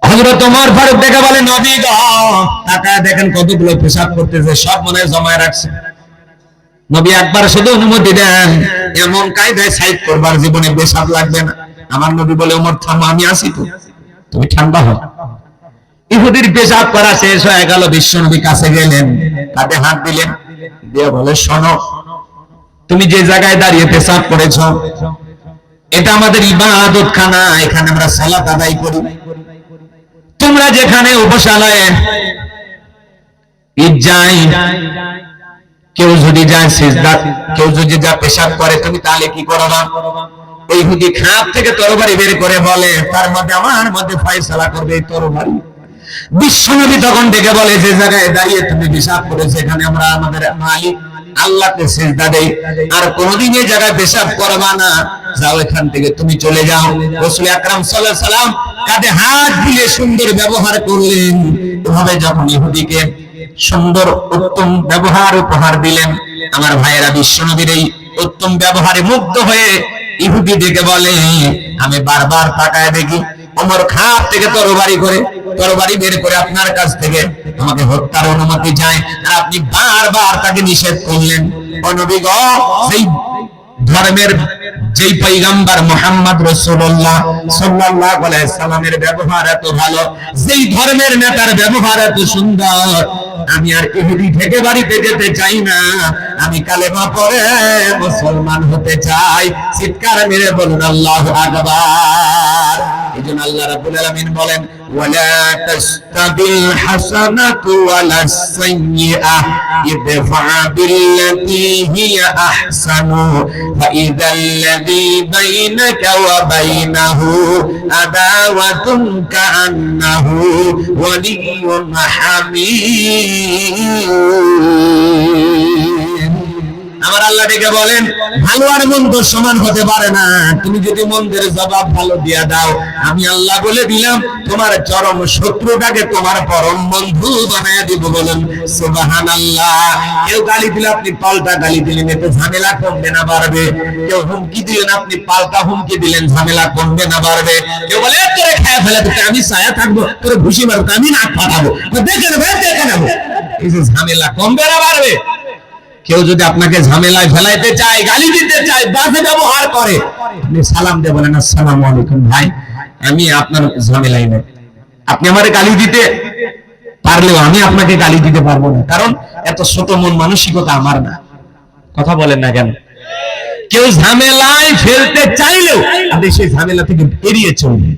হযরত ওমর ফারুক দেখে বলে, নবী গো, তাকায় দেখেন কতগুলো পেশাব করতেছে, সব মনে জমায় রাখছে। নবী একবার শুধু অনুমতি দেন, এমন কায়দায় সাইড করবার, জীবনে পেশাব লাগবে না। আমার নবী বলে, ওমর থামো, আমি আসি তো, তুমি ঠান্ডা হও। ইহুদির পেশাব করা শেষ হয়ে গেল, বিশ্ব নবী কাছে গেলেন, তাতে হাত দিলেন, দিয়ে বলে, শোনো, তুমি যে জায়গায় দাঁড়িয়ে পেশাব করেছো এটা আমাদের ইবাদত খানা, এখানে আমরা সালাত আদায় করি। তোমরা যেখানে উপসালয়ে ঈদ যায়, কেউ যদি যায় সিজদা, কেউ যদি যা পেশাব করে, তুমি তাহলে কি করো না? ওই ইহুদি খাপ থেকে তরবারি বের করে বলে, তার মধ্যে আমার মধ্যে ফয়সালা করবে এই তরবারি। বিশ্বনবী তখন ডেকে বলে, যে জায়গায় দাঁড়িয়ে তুমি পেশাব করেছো এখানে আমরা আমাদের মালিক আল্লাহকে সিজদা দেই, আর কোনদিন এই জায়গায় পেশাব করবা না, যাও এখান থেকে, তুমি চলে যাও। রাসূল আকরাম সাল্লাল্লাহু আলাইহি সাল্লাম কাঁধে হাত দিয়ে সুন্দর ব্যবহার করলেন। এভাবে যখন ইহুদিকে সুন্দর উত্তম ব্যবহার উপহার দিলেন, আমার ভাইয়েরা বিশ্বনবীর এই উত্তম ব্যবহারে মুগ্ধ হয়ে ইহুদি ডেকে বলে, আমি বারবার তাকায় দেখি ওমর খাপ থেকে তরবারি বের করে আপনার কাছ থেকে আমাকে হত্যার অনুমতি চায়, আর আপনি বারবার তাকে নিষেধ করলেন। ও নবী গো, সেই ধর্মের যেই পয়গম্বর মুহাম্মদ রাসূলুল্লাহ সাল্লাল্লাহু আলাইহি সাল্লামের ব্যবহার এত ভালো, যেই ধর্মের নেতার ব্যবহার এত সুন্দর, আমি আর ইহুদি থেকে বাড়িতে যেতে চাই না, আমি কালেমা পড়ে মুসলমান হতে চাই। চিৎকার মেরে বলুন আল্লাহু আকবার। এইজন্য আল্লাহ রাব্বুল আলামিন বলেন, ওয়ালা তাস্তাবিল হাসানাতু ওয়ালাস সাইয়্যিআহ ইদফা বিল্লাতী হিয়া আহসানু ফাইযাল্লাযী বাইনাকা ওয়া বাইনাহু আদাওয়াতুন কাআন্নাহু ওয়ালিয়্যুন হামীম। আমার আল্লাহ ডেকে বলেন, ভালো আর মন্দ সমান হতে পারে না। তুমি যদি মন্দের জবাব ভালো দিয়া দাও, আমি আল্লাহ বলে দিলাম তোমার চরম শত্রুটাকে তোমার পরম বন্ধু বানায় দিব। বলেন সুবহানাল্লাহ। কেউ গালি দিলে আপনি পাল্টা গালি দিলেন, এতে ঝামেলা কমবে না বাড়বে? কেউ হুমকি দিলেন, আপনি পাল্টা হুমকি দিলেন, ঝামেলা কমবে না বাড়বে? কেউ বলে তোরে খেয়ে ফেলে দিতে, আমি ছায়া থাকবো, তোরে ঘুষি মারবো, আমি নাক ফাটাবো, দেখে নেবো দেখে নেবো, এই যে ঝামেলা কমবে না বাড়বে? কেউ যদি আপনাকে ঝামেলায় ফেলাইতে চায়, গালি দিতে চায়, বাজে ব্যবহার করে, আপনি সালাম দিয়ে বলেন, আসসালামু আলাইকুম ভাই, আমি আপনার ঝামেলাই নেই। আপনি আমারে গালি দিতে পারলেও আমি আপনাকে গালি দিতে পারবো না, কারণ এত ছোট মন মানসিকতা আমার না। কথা বলেন না কেন? কেউ ঝামেলায় ফেলতে চাইলেও আপনি সেই ঝামেলা থেকে এড়িয়ে চলবেন,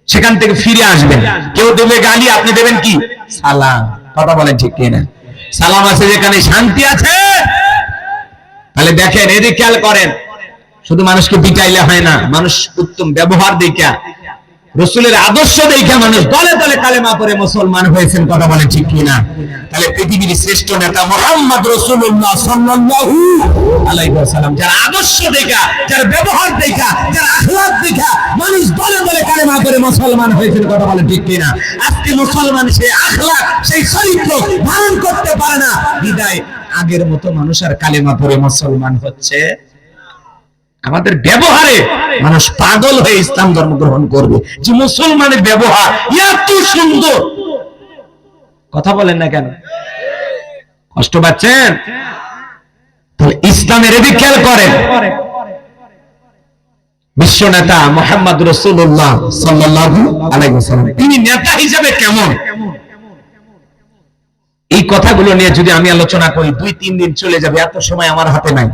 সেখান থেকে ফিরে আসবেন। কেউ দেবে গালি, আপনি দেবেন কি? সালাম। কথা বলেন ঠিক কিনা? সালাম আছে যেখানে শান্তি আছে। তাহলে দেখেন, এদিকে খেয়াল করেন, শুধু মানুষকে পিটাইলে হয় না, মানুষ উত্তম ব্যবহার দেখা, রাসূলের আদর্শ দেখা মানুষ দলে দলে কালেমা পড়ে মুসলমান হয়েছেন। কথা বলেন ঠিক কিনা? তাহলে পৃথিবীর শ্রেষ্ঠ নেতা মুহাম্মদ রাসূলুল্লাহ সাল্লাল্লাহু আলাইহি ওয়াসাল্লাম, যার আদর্শ দেখা, যার ব্যবহার দেখা, যার আখলাক দেখা মানুষ দলে দলে কালেমা পড়ে মুসলমান হয়েছেন। কথা বলেন ঠিক কিনা? আজকে মুসলমান সেই আখলাক, সেই চরিত্র ধারণ করতে পারে না, বিদায় আগের মতো মানুষ আর কালেমা পড়ে মুসলমান হচ্ছে। আমাদের ব্যবহারে মানুষ পাগল হয়ে ইসলাম ধর্ম গ্রহণ করবে, যে মুসলমানের ব্যবহার এত সুন্দর। কথা বলেন না কেন? কষ্ট পাচ্ছেন? তাহলে ইসলামের এদিকে খেয়াল করেন, বিশ্ব নেতা মুহাম্মদ রাসূলুল্লাহ সাল্লাল্লাহু আলাইহি ওয়াসাল্লাম, তিনি নেতা হিসেবে কেমন, এই কথাগুলো নিয়ে যদি আমি আলোচনা করি 2-3 দিন চলে যাবে, এত সময় আমার হাতে নাই।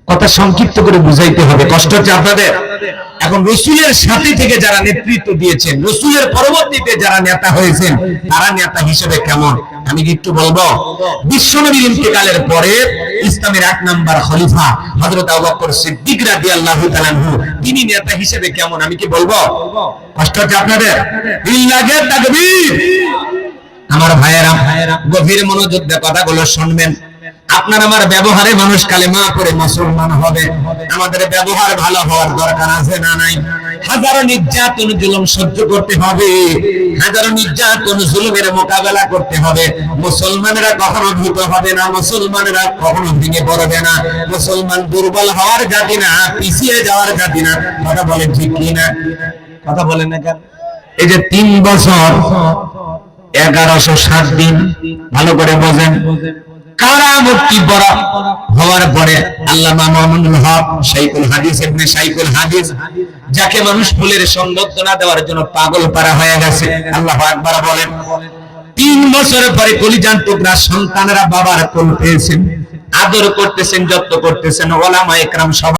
কথা সংক্ষিপ্ত করে বুঝাইতে হবে, কষ্ট হচ্ছে আপনাদের। এখন রসুলের সাথে থেকে যারা নেতৃত্ব দিয়েছেন, রসুলের পরবর্তীতে যারা নেতা হয়েছেন, তারা নেতা হিসেবে কেমন আমি কি একটু বলবো। বিশ্বনবীর ইন্তেকালের পরে ইসলামের 1 নাম্বার খলিফা হযরত আবু বকর সিদ্দিক রাদিয়াল্লাহু তাআলা আনহু, তিনি নেতা হিসেবে কেমন আমি কি বলবো। কষ্ট হচ্ছে আপনাদের, ইল্লাহে তাকবীর। আমার ভাইয়েরা, গভীর মনোযোগ দিয়ে কথাগুলো শুনবেন। আপনার আমার ব্যবহারে মানুষ কালেমা পড়ে মুসলমান হবে, আমাদের ব্যবহার ভালো হওয়ার দরকার আছে না নাই। হাজারো নির্যাতন জুলুম সহ্য করতে হবে, হাজারো নির্যাতন জুলুমের মোকাবেলা করতে হবে। মুসলমানেরা কখনো ভীত হবে না, মুসলমানেরা কখনো ভেঙে পড়বে না। মুসলমান দুর্বল হওয়ার জাতি না, পিছিয়ে যাওয়ার জাতি না। কথা বলেন ঠিক কি না? কথা বলেন না কেন? এই যে 3 বছর 1107 দিন, ভালো করে বোঝেন, কারামুক্তি বড় হওয়ার পরে আল্লামা মামুনুল হক শাইখুল হাদিস ইবনে শাইখুল হাদিস, যাকে মানুষ ফুলের সংবর্ধনা দেওয়ার জন্য পাগল পারা হয়ে গেছে, আল্লাহু আকবার বলেন। 3 বছর পরে কলিজান টুকরা সন্তানেরা বাবার কোল পেয়েছেন, আদর করতেছেন, যত্ন করতেছেন। ওলামা একরাম সবাই